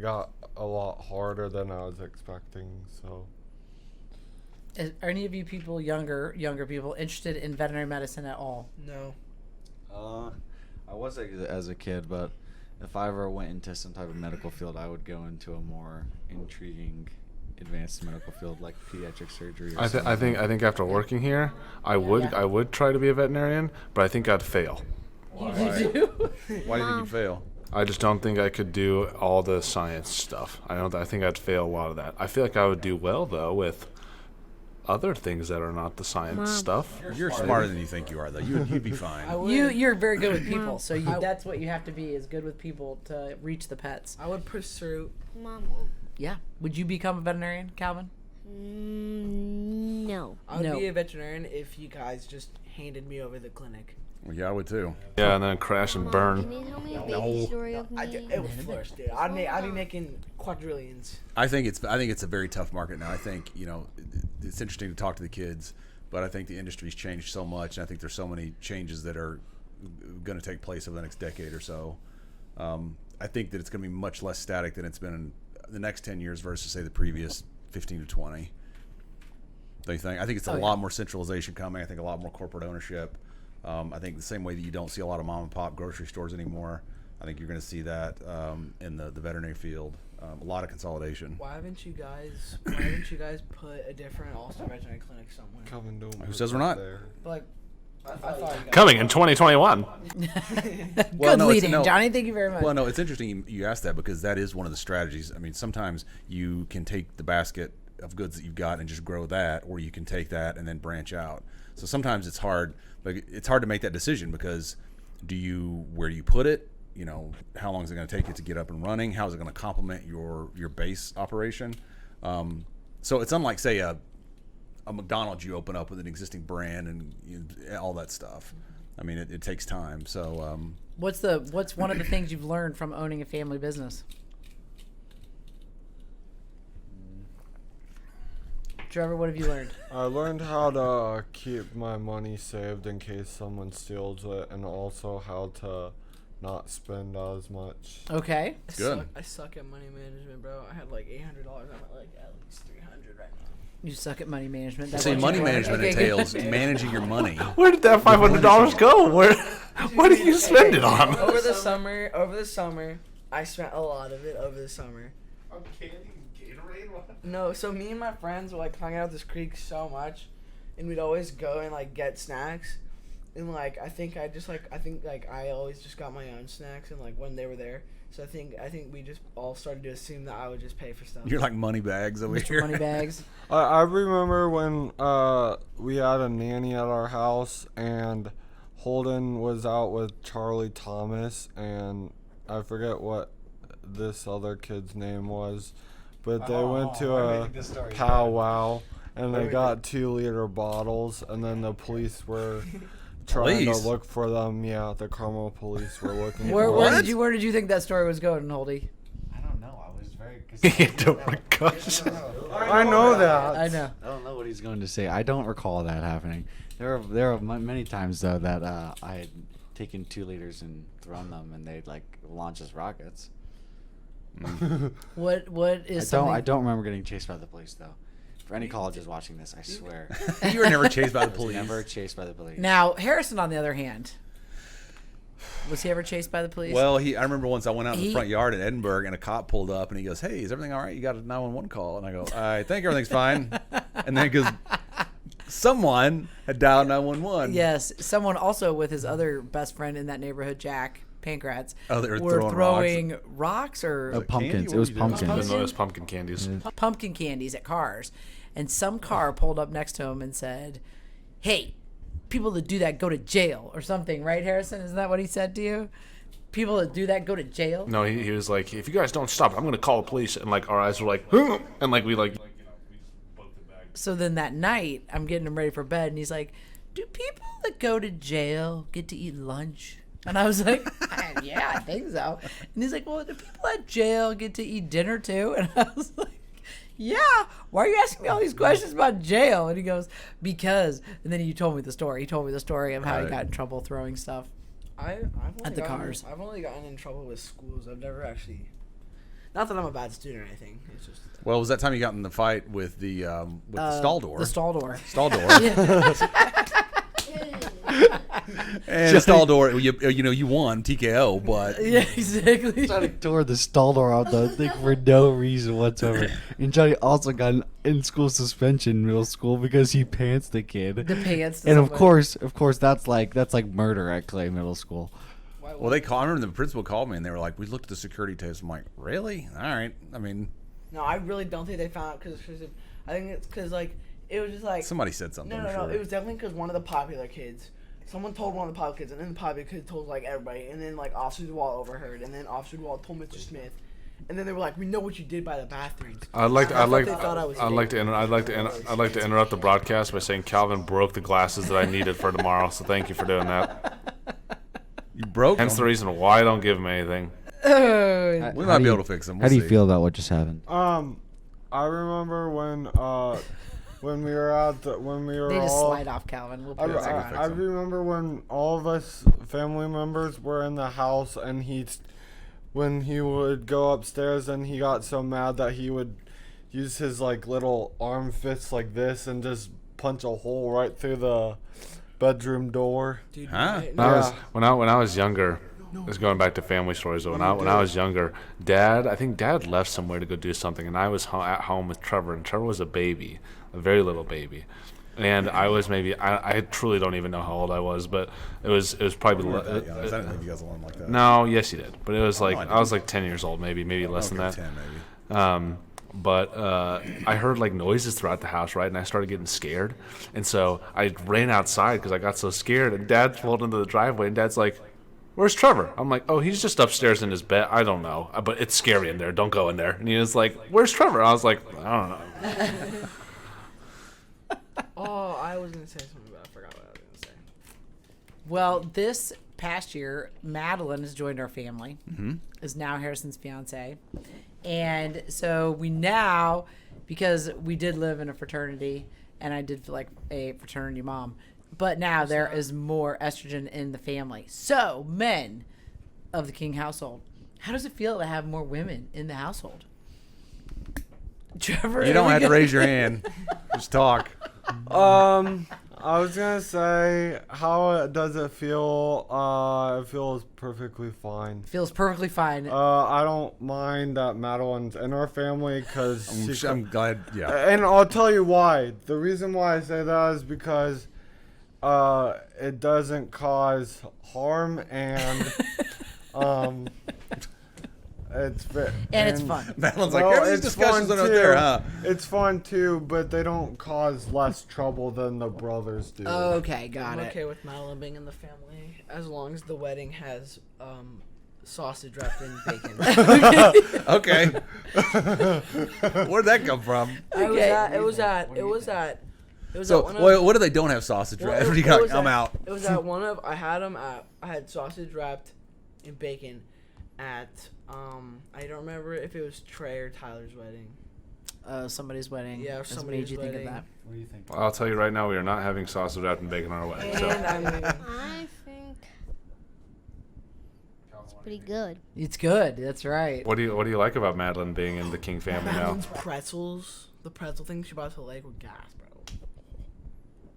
S5: got a lot harder than I was expecting. So
S1: Are any of you people, younger people, interested in veterinary medicine at all?
S6: No.
S4: I was as a kid, but if I ever went into some type of medical field, I would go into a more intriguing, advanced medical field like pediatric surgery. Or
S7: I think after working here, I would try to be a veterinarian, but I think I'd fail.
S1: You do?
S2: Why do you think you fail?
S7: I just don't think I could do all the science stuff. I think I'd fail a lot of that. I feel like I would do well though with other things that are not the science stuff.
S2: You're smarter than you think you are, though. You'd be fine.
S1: You're very good with people, so that's what you have to be, is good with people to reach the pets.
S6: I would pursue.
S3: Mom.
S1: Yeah. Would you become a veterinarian, Calvin?
S3: No.
S6: I would
S1: No.
S6: be a veterinarian if you guys just handed me over the clinic.
S2: Well, yeah, I would too.
S7: Yeah, and then crash and
S3: Mom,
S7: burn.
S3: Can you tell me a baby story of me?
S6: It would flourish, dude. I'd be making quadrillions.
S2: I think it's a very tough market now. I think it's interesting to talk to the kids, but I think the industry's changed so much, and I think there's so many changes that are going to take place over the next decade or so. I think that it's going to be much less static than it's been in the next 10 years versus say the previous 15 to 20. Don't you think? I think it's a lot more centralization coming. I think a lot more corporate ownership. I think the same way that you don't see a lot of mom and pop grocery stores anymore, I think you're going to see that in the veterinary field. A lot of consolidation.
S6: Why haven't you guys put a different All-Star veterinary clinic somewhere?
S5: Coming to
S2: Who says we're not?
S5: there.
S6: Like, I thought you guys.
S7: Coming in 2021.
S1: Good
S2: no,
S1: leading, Johnny. Thank you very much.
S2: Well, no, it's interesting you asked that because that is one of the strategies. I mean, sometimes you can take the basket of goods that you've got and just grow that, or you can take that and then branch out. So sometimes it's hard. Like it's hard to make that decision because where do you put it? How long is it going to take it to get up and running? How is it going to complement your base operation? So it's unlike, say, a McDonald's you open up with an existing brand and all that stuff. I mean, it takes time. So
S1: What's one of the things you've learned from owning a family business? Trevor, what have you learned?
S5: I learned how to keep my money saved in case someone steals it, and also how to not spend as much.
S1: Okay.
S2: good.
S6: I suck at money management, bro. I had like $800. I'm like at least 300 right now.
S1: You suck at money management. That's
S2: Say
S1: what
S2: money
S1: you learned.
S2: management
S1: Okay,
S2: entails
S1: good.
S2: managing your money.
S7: Where did that $500 go? What did you spend it on?
S6: Over the summer, I spent a lot of it over the summer. No, so me and my friends were like hung out at this creek so much, and we'd always go and like get snacks, and like I think I always just got my own snacks, and like when they were there, so I think we just all started to assume that I would just pay for stuff.
S2: You're like money bags over
S1: Mr.
S2: here.
S1: Moneybags.
S5: I remember when we had a nanny at our house, and Holden was out with Charlie Thomas, and I forget what this other kid's name was, but they
S4: Oh,
S5: went to
S4: we're
S5: a
S4: making this story
S5: powwow and they got 2-liter bottles, and then the police were trying
S2: Police?
S5: to look for them. Yeah, the Carmel police were looking
S1: Where,
S5: for
S1: where
S5: them.
S1: did you think that story was going, Holdy?
S4: I don't know. I was very.
S7: Oh my gosh.
S5: I know that.
S1: I know.
S4: I don't know what he's going to say. I don't recall that happening. There are many times though that I had taken 2 liters and thrown them, and they'd like launch as rockets.
S1: What is
S4: I
S1: something?
S4: don't remember getting chased by the police though. For any colleges watching this, I swear.
S2: You were never chased by the
S4: I was
S2: police.
S4: never chased by the police.
S1: Now Harrison, on the other hand, was he ever chased by the police?
S2: Well, I remember once I went out in the
S1: He-
S2: front yard in Edinburgh, and a cop pulled up, and he goes, "Hey, is everything all right? You got a 911 call?" And I go, "I think everything's fine." And then because someone had dialed 911.
S1: Yes, someone also with his other best friend in that neighborhood, Jack Pancratz,
S2: Oh, they were
S1: throwing
S2: throwing
S1: rocks or
S4: Oh,
S2: it
S4: pumpkins.
S2: candy?
S4: It
S2: What
S4: was
S2: were you doing?
S4: pumpkins.
S7: No, it was pumpkin candies.
S1: pumpkin candies at cars. And some car pulled up next to him and said, "Hey, people that do that go to jail," or something, right, Harrison? Isn't that what he said to you? People that do that go to jail?
S7: No, he was like, if you guys don't stop, I'm gonna call the police. And like our eyes were like, "Huh?" And like we like.
S1: So then that night, I'm getting him ready for bed, and he's like, "Do people that go to jail get to eat lunch?" And I was like, "Yeah, I think so." And he's like, "Well, do people at jail get to eat dinner too?" And I was like, "Yeah, why are you asking me all these questions about jail?" And he goes, "Because." And then he told me the story. He told me the story of how he
S2: Right.
S1: got in trouble throwing stuff.
S6: I've
S1: At the cars.
S6: I've only gotten in trouble with schools. I've never actually. Not that I'm a bad student or anything. It's just.
S2: Well, was that time you got in the fight with the stall door?
S1: The stall door.
S2: Stall door. And the stall door. You won TKO, but
S1: Yeah, exactly.
S4: Johnny tore the stall door out the thing for no reason whatsoever. And Johnny also got an in-school suspension in middle school because he pants the kid.
S1: The pants. to
S4: And of
S1: somebody.
S4: course, that's like murder at Clay Middle School.
S2: well, they called. I remember the principal called me and they were like, "We looked at the security tapes." I'm like, "Really? All right." I mean,
S6: No, I really don't think they found out because I think it's because like it was just like
S2: somebody said something.
S6: no,
S2: I'm
S6: no,
S2: sure.
S6: it was definitely because one of the popular kids. Someone told one of the popular kids, and then the popular kid told like everybody, and then like Officer Duval overheard, and then Officer Duval told Mr. Smith, and then they were like, "We know what you did by the bathrooms."
S7: I'd like
S6: I
S7: to interrupt the broadcast by saying Calvin broke the glasses that I needed for tomorrow. So thank you for doing that.
S2: You broke
S7: Hence
S2: them.
S7: the reason why I don't give him anything.
S1: Oh,
S2: We might be able to fix them.
S4: How do you feel about what just happened?
S5: I remember when we were
S1: they just
S5: all.
S1: slide off, Calvin. We'll
S5: I,
S1: put it back
S5: I,
S1: on.
S5: I remember when all of us family members were in the house, and when he would go upstairs, and he got so mad that he would use his like little arm fists like this and just punch a hole right through the bedroom door.
S6: Dude,
S2: Huh?
S7: When I was younger, this is going back to family stories. Though when I was younger, I think Dad left somewhere to go do something, and I was at home with Trevor, and Trevor was a baby, a very little baby, and I was maybe I truly don't even know how old I was, but it was probably
S2: I didn't leave you guys alone like that.
S7: no, yes you did, but it was like
S2: I
S7: I was like 10 years old, maybe less than that.
S2: 10 maybe.
S7: But I heard like noises throughout the house, right? And I started getting scared. And so I ran outside because I got so scared. And Dad pulled into the driveway, and Dad's like, "Where's Trevor?" I'm like, "Oh, he's just upstairs in his bed. I don't know. But it's scary in there. Don't go in there." And he was like, "Where's Trevor?" I was like, "I don't know."
S6: Oh, I was gonna say something, but I forgot what I was gonna say.
S1: Well, this past year, Madeline has joined our family.
S2: Mm-hmm.
S1: Is now Harrison's fiance, and so we now, because we did live in a fraternity, and I did feel like a fraternity mom, but now there is more estrogen in the family. So, men of the King household, how does it feel to have more women in the household? Trevor,
S2: You don't have to raise your hand. Just talk.
S5: I was gonna say, how does it feel? It feels perfectly fine.
S1: Feels perfectly fine.
S5: I don't mind that Madeline's in our family because
S2: I'm glad. Yeah.
S5: and I'll tell you why. The reason why I say that is because it doesn't cause harm, and it's
S1: and it's fun.
S2: Madeline's like,
S5: No,
S2: "There are these
S5: it's
S2: discussions
S5: fun
S2: out there,
S5: too.
S2: huh?"
S5: It's fun too, but they don't cause less trouble than the brothers do.
S1: Okay, got
S6: I'm
S1: it.
S6: okay with Madeline being in the family as long as the wedding has sausage wrapped in bacon.
S2: Okay. Where'd that come from?
S6: It was at
S2: So,
S6: one of,
S2: what do they don't have sausage
S6: well,
S2: wrapped?
S6: it-
S2: You
S6: it
S2: got,
S6: was
S2: I'm
S6: at-
S2: out.
S6: It was at one of I had sausage wrapped in bacon at I don't remember if it was Trey or Tyler's wedding.
S1: Somebody's wedding.
S6: Yeah,
S1: That's
S6: somebody's
S1: made you think of
S6: wedding.
S1: that.
S4: What do you think?
S7: I'll tell you right now, we are not having sausage wrapped in bacon on our wedding. So.
S6: And I mean,
S3: I think it's pretty good.
S1: It's good. That's right.
S7: What do you like about Madeline being in the King family now?
S6: Madeline's pretzels, the pretzel thing she brought to the lake with gas, bro.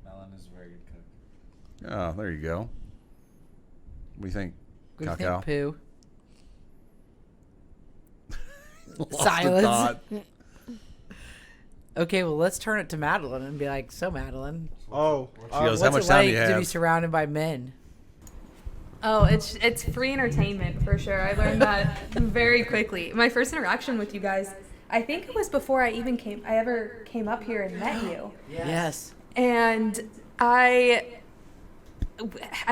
S4: Melon is a very good cook.
S2: Oh, there you go. What do you think,
S1: What do you
S2: Cacao?
S1: think, Pooh?
S2: Lost in
S1: Silence.
S2: thought.
S1: Okay, well, let's turn it to Madeline and be like, so Madeline,
S5: Oh,
S2: She goes, how
S1: what's
S2: much
S1: it
S2: time
S1: like
S2: do you
S1: to be
S2: have?
S1: surrounded by men?
S8: Oh, it's free entertainment for sure. I learned that very quickly. My first interaction with you guys, I think it was before I ever came up here and met you.
S1: Yes.
S8: And I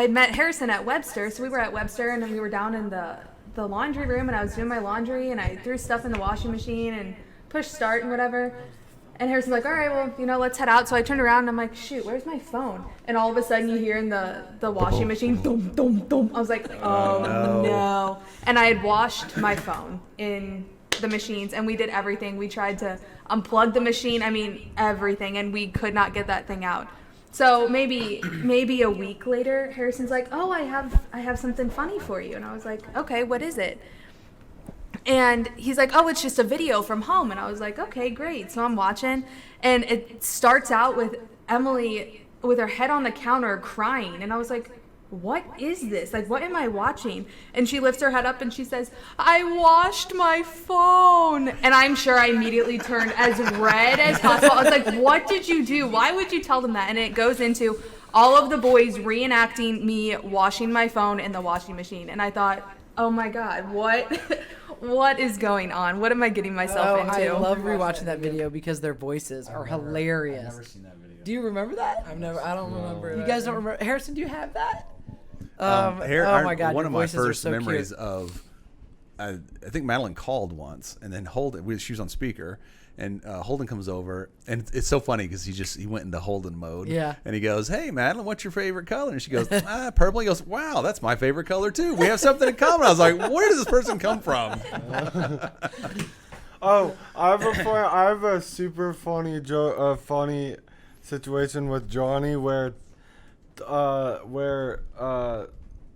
S8: met Harrison at Webster, so we were at Webster and then we were down in the laundry room and I was doing my laundry and I threw stuff in the washing machine and pushed start and whatever. And Harrison's like, all right, well, let's head out. So I turned around and I'm like, shoot, where's my phone? And all of a sudden you hear in the washing machine, thump, thump, thump. I was like, oh no. And I had washed my phone in the machines and we did everything. We tried to unplug the machine, everything, and we could not get that thing out. So maybe a week later, Harrison's like, oh, I have something funny for you. And I was like, okay, what is it? And he's like, oh, it's just a video from home. And I was like, okay, great. So I'm watching, and it starts out with Emily with her head on the counter crying. And I was like, what is this? Like, what am I watching? And she lifts her head up and she says, I washed my phone. And I'm sure I immediately turned as red as possible. I was like, what did you do? Why would you tell them that? And it goes into all of the boys reenacting me washing my phone in the washing machine. And I thought, oh my God, what is going on? What am I getting myself into?
S1: I love rewatching that video because their voices are hilarious.
S4: I've never seen that video.
S1: Do you remember that?
S6: I don't remember.
S1: You guys don't remember? Harrison, do you have that?
S2: Oh
S1: my God,
S2: one
S1: your
S2: of my
S1: voices are
S2: first
S1: so
S2: memories
S1: cute.
S2: of, I think Madeline called once, and then Holden, she was on speaker, and Holden comes over, and it's so funny because he went into Holden mode.
S1: Yeah.
S2: And he goes, hey, Madeline, what's your favorite color? And she goes, purple. He goes, wow, that's my favorite color too. We have something in common. I was like, where does this person come from?
S5: Oh, I have a super funny funny situation with Johnny where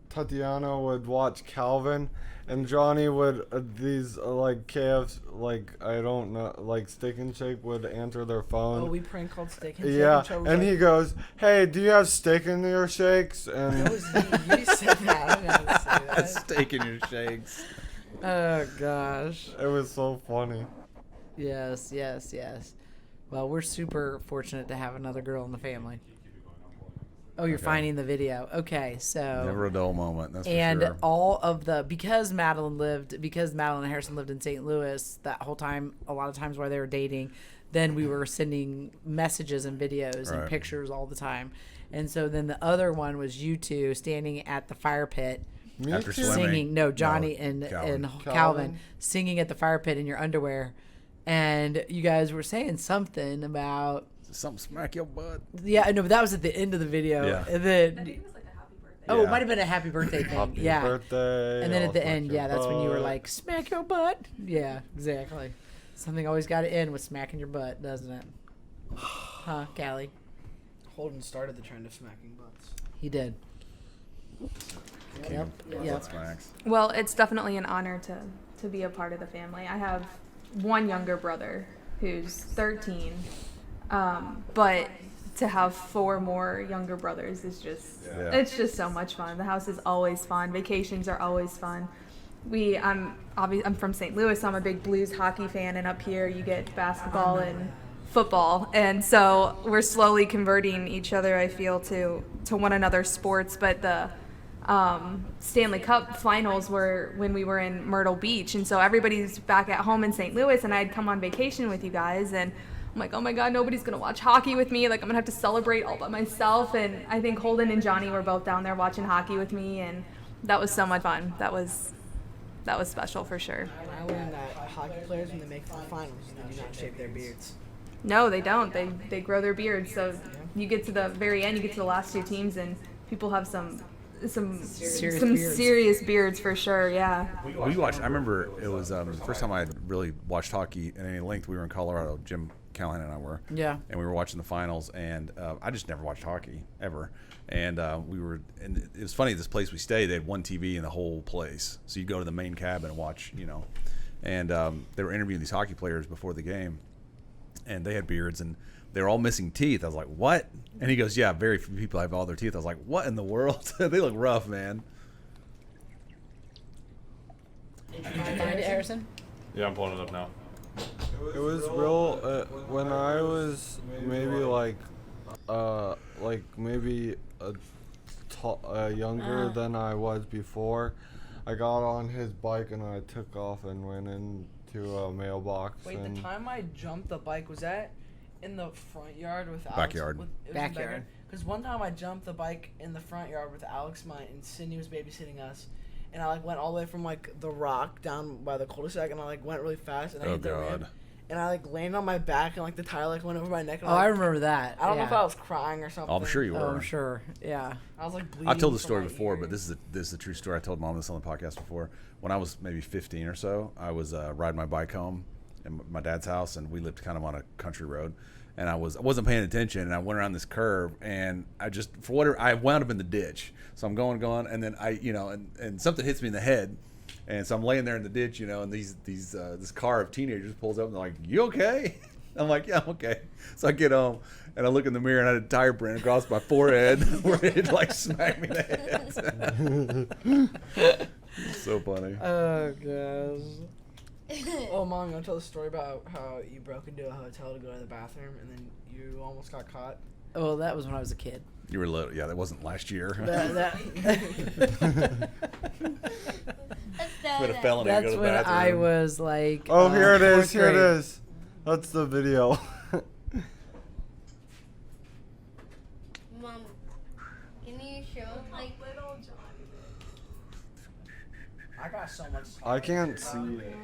S5: Tatiana would watch Calvin, and Johnny would these like KFC, like I don't know, like Steak and Shake would answer their phone.
S6: Oh, we prank called Steak and Shake.
S5: Yeah,
S6: Trevor was
S5: and
S6: like,
S5: he goes, "Hey, do you have steak in your shakes?" And
S6: That was you said that. I'm gonna say that.
S2: Steak in your shakes.
S1: Oh gosh.
S5: it was so funny.
S1: Yes. Well, we're super fortunate to have another girl in the family. Oh, you're
S2: Okay.
S1: finding the video. Okay, so
S2: Never a dull moment, that's
S1: and
S2: for sure.
S1: all of because Madeline and Harrison lived in St. Louis that whole time, a lot of times while they were dating, then we were sending messages and videos and
S2: Right.
S1: pictures all the time. And so then the other one was you two standing at the fire pit
S5: Me
S2: After
S5: too.
S2: swimming.
S1: singing. No, Johnny and
S2: Calvin.
S1: Calvin singing at the fire pit in your underwear. And you guys were saying something about
S2: Something smack your butt.
S1: but that was at the end of the video.
S2: Yeah.
S1: And then
S8: it was like a happy birthday.
S1: oh, it
S2: Yeah.
S1: might have been a happy birthday thing.
S5: Happy
S1: yeah.
S5: birthday.
S1: And then
S5: I'll
S1: at the
S5: smack
S1: end,
S5: your
S1: yeah, that's when you were
S5: butt.
S1: like, smack your butt. Yeah, exactly. Something always got to end with smacking your butt, doesn't it? Huh, Callie?
S6: Holden started the trend of smacking butts.
S1: He did. Yep.
S2: Butt smacks.
S8: Well, it's definitely an honor to be a part of the family. I have one younger brother who's 13, but to have 4 more younger brothers is just it's just so much fun. The house is always fun. Vacations are always fun. I'm from St. Louis, so I'm a big Blues hockey fan, and up here you get basketball and football, and so we're slowly converting each other, I feel, to one another's sports. But the Stanley Cup finals were when we were in Myrtle Beach, and so everybody's back at home in St. Louis, and I'd come on vacation with you guys, and I'm like, oh my God, nobody's gonna watch hockey with me. Like, I'm gonna have to celebrate all by myself. And I think Holden and Johnny were both down there watching hockey with me, and that was so much fun. That was that was special for sure.
S6: I learned that hockey players, when they make it to the finals, they do not shave their beards.
S8: No, they don't. They grow their beards. So you get to the very end, you get to the last 2 teams, and people have some serious beards for sure. Yeah.
S2: We watched. I remember it was the first time I had really watched hockey at any length. We were in Colorado. Jim Callahan and I were.
S1: Yeah.
S2: And we were watching the finals, and I just never watched hockey ever. And and it was funny. This place we stayed, they had one TV in the whole place, so you go to the main cabin and watch. And they were interviewing these hockey players before the game, and they had beards and they were all missing teeth. I was like, what? And he goes, yeah, very few people have all their teeth. I was like, what in the world? They look rough, man.
S1: Did you find it, Harrison?
S7: Yeah, I'm pulling it up now.
S5: It was real when I was maybe maybe younger than I was before. I got on his bike and I took off and went into a mailbox.
S6: Wait, the time I jumped the bike, was that in the front yard with Alex?
S2: Backyard.
S1: Backyard.
S6: Because one time I jumped the bike in the front yard with Alex, and Sydney was babysitting us. And I went all the way from the rock down by the cul-de-sac, and I went really fast, and I hit the ramp. And I landed on my back, and the tire went over my neck. And
S1: I remember that.
S6: I don't know if I was crying or something.
S2: Oh, I'm sure you were.
S1: Oh, I'm sure. Yeah.
S6: I was bleeding.
S2: I've told the story
S6: from my
S2: before,
S6: ear.
S2: but this is a true story. I told Mom this on the podcast before. When I was maybe 15 or so, I was riding my bike home in my dad's house, and we lived kind of on a country road. And I wasn't paying attention, and I went around this curve, and I wound up in the ditch. So I'm going, and then and something hits me in the head, and so I'm laying there in the ditch, and this car of teenagers pulls up, and they're like, "You okay?" I'm like, "Yeah, I'm okay." So I get home, and I look in the mirror, and I had a tire print across my forehead where it smacked me in the head. So funny.
S1: Oh gosh.
S6: Oh, Mom, you want to tell the story about how you broke into a hotel to go to the bathroom and then you almost got caught?
S1: Oh, that was when I was a kid.
S2: You were little. Yeah, that wasn't last year.
S1: That's
S2: Been a felony to go to the
S1: when
S2: bathroom.
S1: I was like.
S5: Oh, here it is.
S1: fourth
S5: Here it
S1: grade.
S5: is. That's the video.
S3: Mom, can you show
S6: I got so much.
S5: I can't see it.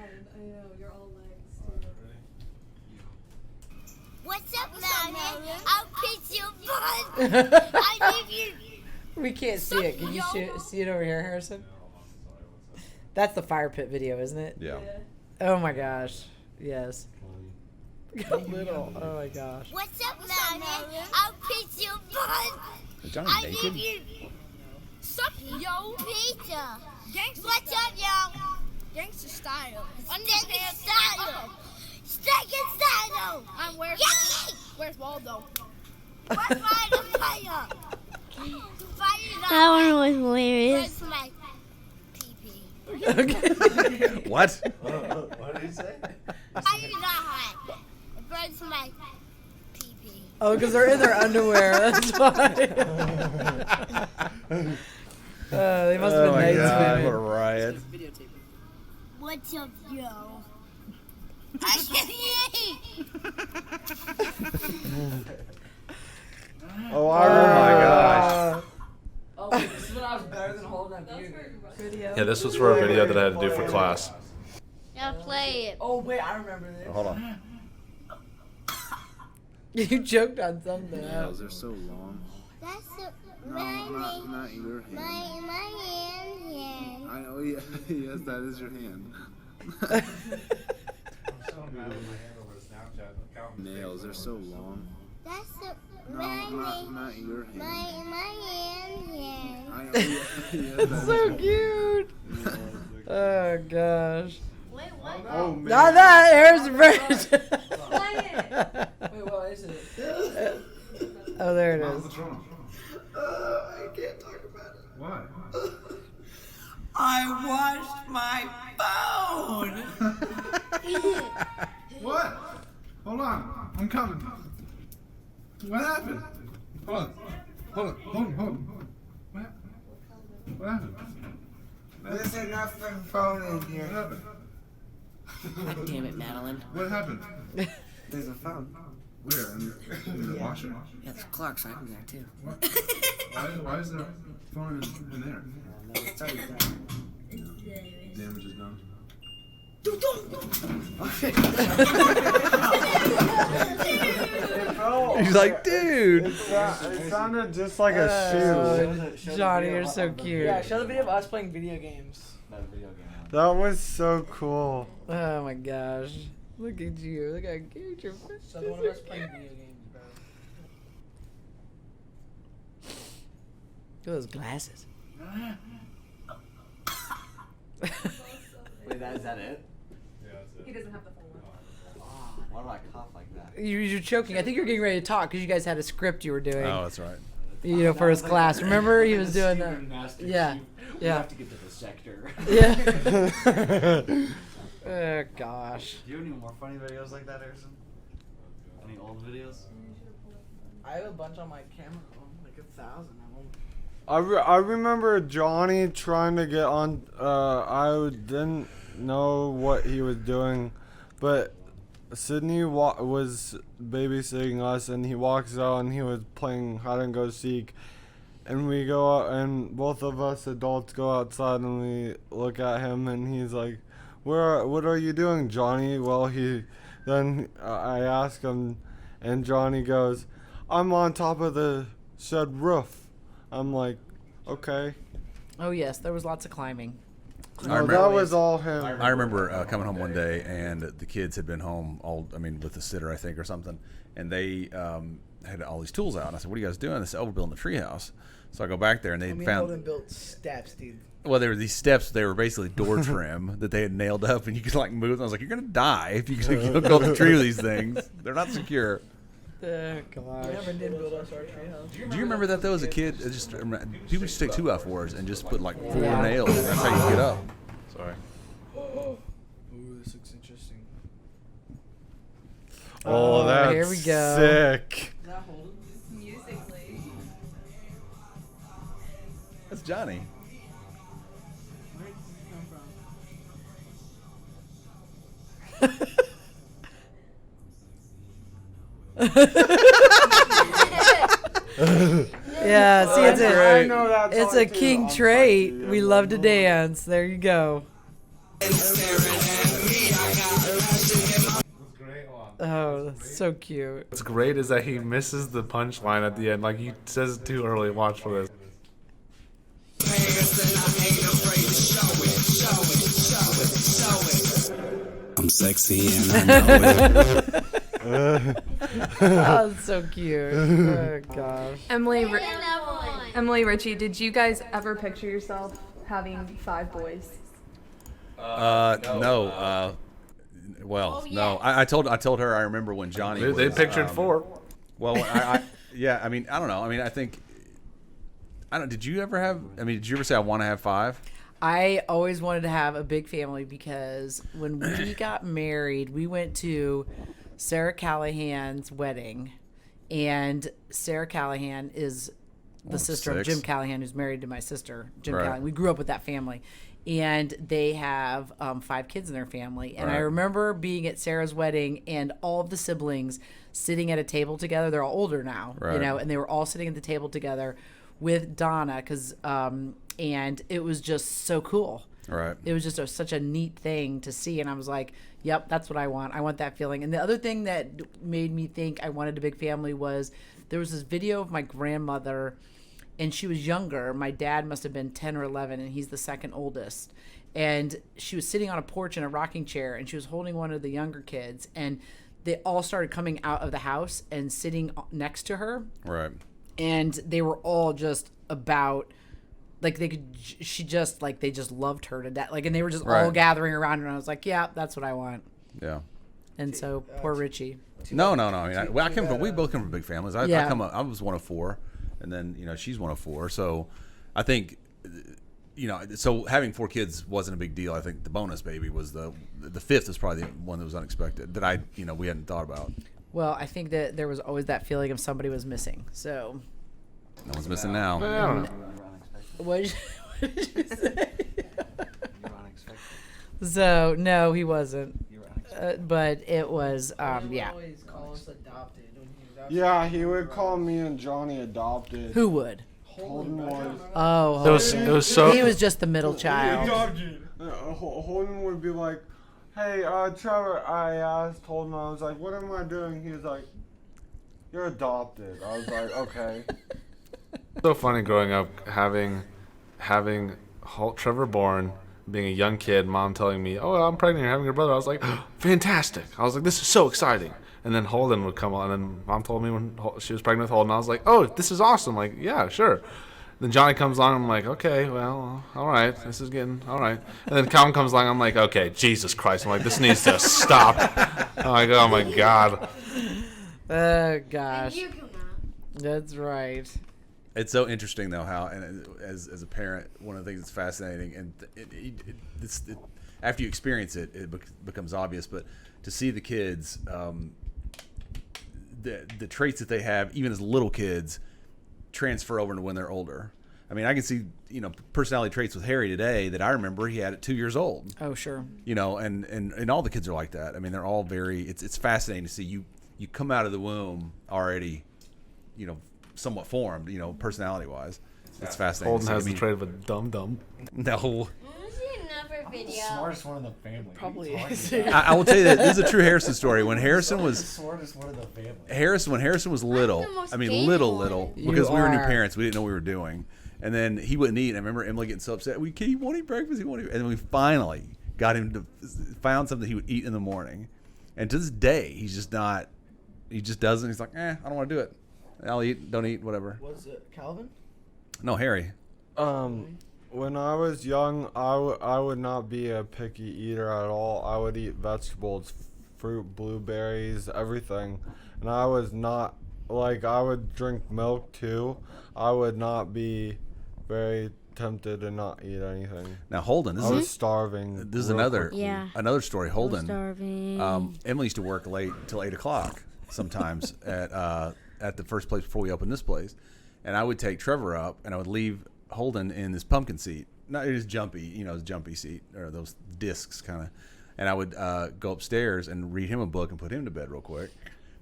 S3: What's up, Mommy? I'll kiss your butt. I give you.
S1: We can't see it. Can you see it over here, Harrison? That's the fire pit video, isn't it?
S2: Yeah.
S1: Oh my gosh. Yes. Look how little. Oh my gosh.
S3: What's up, Mommy? I'll kiss your butt.
S2: Is Johnny
S3: I
S2: naked?
S3: give you. Sup, yo, pizza. What's up, yo?
S9: Gangsta style.
S3: Stick style. Stick style.
S9: I'm where's Waldo?
S3: Where's my fire? That one was hilarious. Where's my pee-pee?
S2: What?
S7: What did he say?
S3: Fire's not hot. Where's my pee-pee?
S1: Oh, because they're in their underwear. That's why. They must have been nice
S2: God,
S1: women.
S2: what a riot.
S3: What's up, yo? I can eat.
S5: Oh, I remember.
S6: Oh, wait, this is when I was better than holding that video.
S7: Yeah, this was for a video that I had to do for class.
S3: Now play it.
S6: Oh, wait, I remember this.
S2: Hold on.
S1: You joked on something.
S10: Nails are so long.
S3: That's
S10: No, not your hand.
S3: my hand.
S10: I know, yeah, yes, that is your hand. Nails are so long.
S3: That's
S10: No, not your hand.
S3: my hand.
S10: I know, yeah, yes, that
S1: So
S10: is
S1: cute. Oh gosh.
S3: Wait, what?
S5: Oh, man.
S1: Not that. Here's the bridge.
S6: Wait, what is it?
S1: Oh, there it is.
S10: I can't talk about it.
S7: Why?
S11: I washed my phone.
S10: What? Hold on, I'm coming. What happened? Hold on. What happened?
S11: There's enough for the phone in
S10: What
S11: here.
S10: happened?
S11: God damn it, Madeline.
S10: What happened?
S11: There's a phone.
S10: Where? In the washer?
S11: Yeah, there's Clark's right in there, too.
S10: What? Why is there a phone in there?
S11: No, it's already done.
S10: damage is done.
S2: He's like, dude.
S5: It sounded just like a shoe.
S1: Johnny, you're so cute.
S6: Yeah, show the video of us playing video games.
S5: That was so cool.
S1: Oh my gosh. Look at you. Look how cute your face
S6: So one of us playing video games, bro.
S1: Look at those glasses.
S4: Wait, is that it?
S8: He doesn't have the full one.
S4: Why do I cough like that?
S1: You're choking. I think you're getting ready to talk because you guys had a script you were doing.
S2: Oh, that's right.
S1: You know, for his class. Remember, he was doing that. Yeah.
S4: We
S1: Yeah.
S4: have to get to the sector.
S1: Yeah. Oh gosh.
S4: Do you have any more funny videos like that, Harrison? Any old videos?
S6: I have a bunch on my camera phone, like 1,000 of them.
S5: I remember Johnny trying to get on. I didn't know what he was doing, but Sydney was babysitting us, and he walks out and he was playing hide and go seek, and we go out, and both of us adults go outside and we look at him, and he's like, what are you doing, Johnny? Well, I ask him, and Johnny goes, I'm on top of the shed roof. I'm like, okay.
S1: Oh yes, there was lots of climbing.
S5: No, that was all him.
S2: I remember coming home one day, and the kids had been home with the sitter, I think, or something, and they had all these tools out. And I said, "What are you guys doing?" They said, "Oh, we're building a treehouse." So I go back there, and they found.
S6: Holden built steps, dude.
S2: Well, there were these steps. They were basically door trim that they had nailed up, and you could like move. And I was like, "You're gonna die if you go up the tree with these things. They're not secure."
S1: Oh gosh.
S6: We never did build us our treehouse.
S2: Do you remember that though as a kid? People just take 2x4s and just put like 4
S1: Yeah.
S2: nails. And that's how you get up. Sorry.
S6: Ooh, this looks interesting.
S5: Oh, that's
S1: here we go.
S5: sick.
S6: Is that Holden?
S8: Musically.
S2: That's Johnny.
S6: Where did this come
S1: Yeah, see, it's
S5: I
S1: a
S5: know that
S1: it's
S5: song,
S1: a
S5: too.
S1: king
S5: I'm
S1: trait.
S5: sorry,
S1: We
S5: yeah,
S1: love to
S5: no.
S1: dance. There you go. Oh, that's so cute.
S7: What's great is that he misses the punchline at the end. Like he says it too early. Watch for this.
S12: I'm sexy and I know it.
S1: Oh, that's so cute. Oh gosh.
S8: Emily, Richie, did you guys ever picture yourself having 5 boys?
S2: No. Well, no. I told her. I remember when Johnny.
S7: They
S2: was,
S7: pictured 4.
S2: Well, yeah. I mean, I don't know. I mean, I think. I don't. Did you ever have? I mean, did you ever say I want to have 5?
S1: I always wanted to have a big family because when we got married, we went to Sarah Callahan's wedding, and Sarah Callahan is the sister of
S2: 6.
S1: Jim Callahan, who's married to my sister, Jim
S2: Right.
S1: Callahan. We grew up with that family, and they have 5 kids in their family. And I
S2: Right.
S1: remember being at Sarah's wedding, and all of the siblings sitting at a table together. They're all older now,
S2: Right.
S1: you know, and they were all sitting at the table together with Donna, and it was just so cool.
S2: Right.
S1: It was just such a neat thing to see, and I was like, yep, that's what I want. I want that feeling. And the other thing that made me think I wanted a big family was there was this video of my grandmother, and she was younger. My dad must have been 10 or 11, and he's the second oldest. And she was sitting on a porch in a rocking chair, and she was holding one of the younger kids, and they all started coming out of the house and sitting next to her.
S2: Right.
S1: And they were all just about, like, they just loved her to death. Like, and they were just all
S2: Right.
S1: gathering around her, and I was like, yeah, that's what I want.
S2: Yeah.
S1: And so poor Richie.
S2: No. I mean, we both come from big families. I was one of 4, and then she's one of 4. So I think so having 4 kids wasn't a big deal. I think the bonus baby was the 5th is probably the one that was unexpected that we hadn't thought about.
S1: Well, I think that there was always that feeling of somebody was missing. So
S2: No one's missing now.
S7: I don't know.
S1: what did you say? So no, he wasn't. But it was yeah.
S6: Always call us adopted when he was out.
S5: Yeah, he would call me and Johnny adopted.
S1: Who would?
S5: Holden was.
S1: Oh,
S7: It was so.
S1: he was just the middle child.
S5: Holden would be like, "Hey, Trevor," I asked Holden, I was like, "What am I doing?" He was like, "You're adopted." I was like, "Okay."
S7: So funny growing up having Trevor born, being a young kid, mom telling me, "Oh, I'm pregnant, you're having your brother." I was like, "Fantastic!" I was like, "This is so exciting." And then Holden would come on, and then mom told me when she was pregnant with Holden, I was like, "Oh, this is awesome!" Like, yeah, sure. Then Johnny comes along, I'm like, "Okay, well, all right, this is getting all right." And then Calvin comes along, I'm like, "Okay, Jesus Christ!" I'm like, "This needs to stop." I'm like, "Oh my God."
S1: Oh gosh, that's right.
S2: It's so interesting though how, and as a parent, one of the things that's fascinating, and after you experience it, it becomes obvious. But to see the kids, the traits that they have, even as little kids, transfer over to when they're older. I mean, I can see personality traits with Harry today that I remember he had at 2 years old.
S1: Oh sure.
S2: And all the kids are like that. I mean, they're all very. It's fascinating to see you come out of the womb already, somewhat formed, personality wise. It's fascinating.
S7: Holden has the trait of a dum-dum.
S2: No.
S3: Another video.
S4: Smartest one in the family.
S6: Probably is.
S2: I will tell you that this is a true Harrison story. When Harrison was
S4: the smartest one in the family.
S2: when Harrison was little,
S3: the most
S2: I mean
S3: game
S2: little,
S3: one.
S2: because we were new
S1: are.
S2: parents, we didn't know what we were doing, and then he wouldn't eat. And I remember Emily getting so upset. He won't eat breakfast. He won't eat. And then we finally got him to found something he would eat in the morning, and to this day he's just not. He just doesn't. He's like, I don't want to do it. I'll eat. Don't eat. Whatever.
S6: Was it Calvin?
S2: No, Harry.
S5: When I was young, I would not be a picky eater at all. I would eat vegetables, fruit, blueberries, everything. And I was not, I would drink milk too. I would not be very tempted to not eat anything.
S2: Now Holden,
S5: I was starving.
S2: This is another
S3: Yeah.
S2: story. Holden.
S3: Starving.
S2: Emily used to work late till 8 o'clock sometimes at the first place before we opened this place, and I would take Trevor up and I would leave Holden in this pumpkin seat, not his jumpy, his jumpy seat or those discs kind of, and I would go upstairs and read him a book and put him to bed real quick,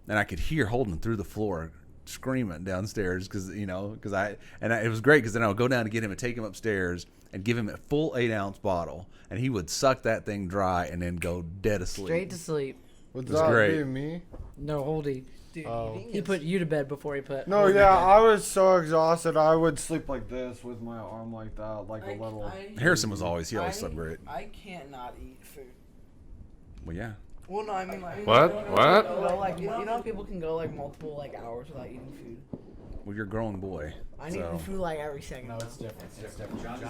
S2: and I could hear Holden through the floor screaming downstairs because it was great because then I would go down to get him and take him upstairs and give him a full 8-ounce bottle, and he would suck that thing dry and then go dead asleep.
S1: Straight to sleep.
S5: Would
S2: It was
S5: that
S2: great.
S5: be me?
S1: No, Holdy.
S6: Dude,
S1: He put you to bed before he put.
S5: No,
S1: Holden
S5: yeah,
S1: to bed.
S5: I was so exhausted. I would sleep like this with my arm like that, like a little.
S2: Harrison was always slept great.
S6: I can't not eat food.
S2: Well, yeah.
S6: Well, no, I mean like.
S7: What? What?
S6: People can go multiple hours without eating food.
S2: Well, you're a grown boy.
S6: I need
S2: so.
S6: food every second.
S4: No, it's different. It's different.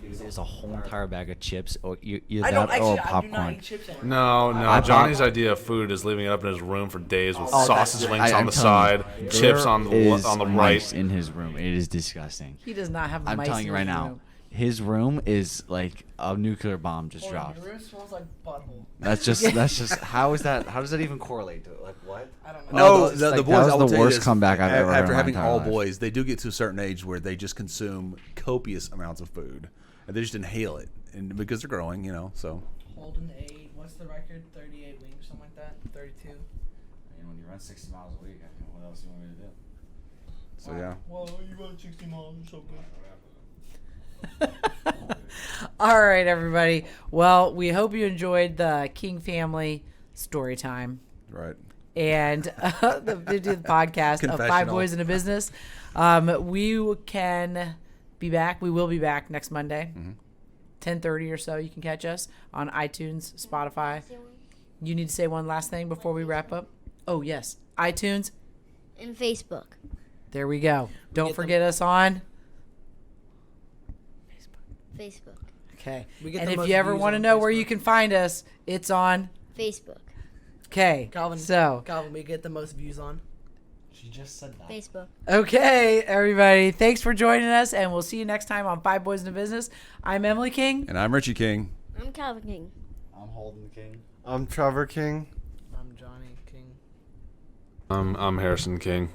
S13: It's a whole entire bag of chips or either
S6: I don't
S13: that or
S6: actually. I do not
S13: popcorn.
S6: eat chips anymore.
S7: No,
S13: I
S7: Johnny's
S13: bought-
S7: idea of food is leaving it up in his room for days with
S13: Oh,
S7: sausage
S13: that's-
S7: links on
S13: I'm
S7: the
S13: telling
S7: side,
S13: you,
S7: chips
S13: there
S7: on the
S13: is
S7: on the
S13: mice
S7: right.
S13: in his room. It is disgusting.
S1: He does not have
S13: I'm
S1: mice
S13: telling you
S1: in
S13: right
S1: his
S13: now.
S1: room.
S13: His room is like a nuclear bomb just dropped.
S6: Your room smells like butthole.
S13: That's just how does that even correlate to it? Like what?
S6: I don't know.
S2: No,
S13: that's
S2: the
S13: like-
S2: boys.
S13: that was
S2: I will
S13: the
S2: tell you
S13: worst
S2: this,
S13: comeback I've ever heard
S2: After
S13: in my
S2: having
S13: entire
S2: all
S13: life.
S2: boys, they do get to a certain age where they just consume copious amounts of food, and they just inhale it, and because they're growing, So
S6: Holden ate. What's the record? 38 wings, something like that. 32.
S4: When you run 60 miles a week, what else do you want me to do?
S2: So yeah.
S6: Well, you run 60 miles. You're so good.
S1: All right, everybody. Well, we hope you enjoyed the King family story time
S2: Right.
S1: and the 50th podcast of Five
S2: Confessional.
S1: Boys in a Business. We can be back. We will be back next Monday, 10:30 or so. You can catch us on iTunes, Spotify. You need to say one last thing before we wrap up. Oh yes, iTunes.
S3: And Facebook.
S1: There we go. Don't forget us on.
S3: Facebook.
S1: Okay.
S6: We get
S1: And
S6: the
S1: if
S6: most
S1: you ever
S6: views
S1: want to
S6: on
S1: know where
S6: Facebook.
S1: you can find us, it's on.
S3: Facebook.
S1: Okay.
S6: Calvin.
S1: So.
S6: Calvin, we get the most views on.
S4: She just said that.
S3: Facebook.
S1: Okay, everybody. Thanks for joining us, and we'll see you next time on Five Boys in a Business. I'm Emily King.
S2: And I'm Richie King.
S3: I'm Calvin King.
S4: I'm Holden King.
S5: I'm Trevor King.
S6: I'm Johnny King.
S7: I'm Harrison King.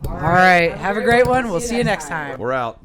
S1: All right. Have a great one. We'll see you next time.
S2: We're out.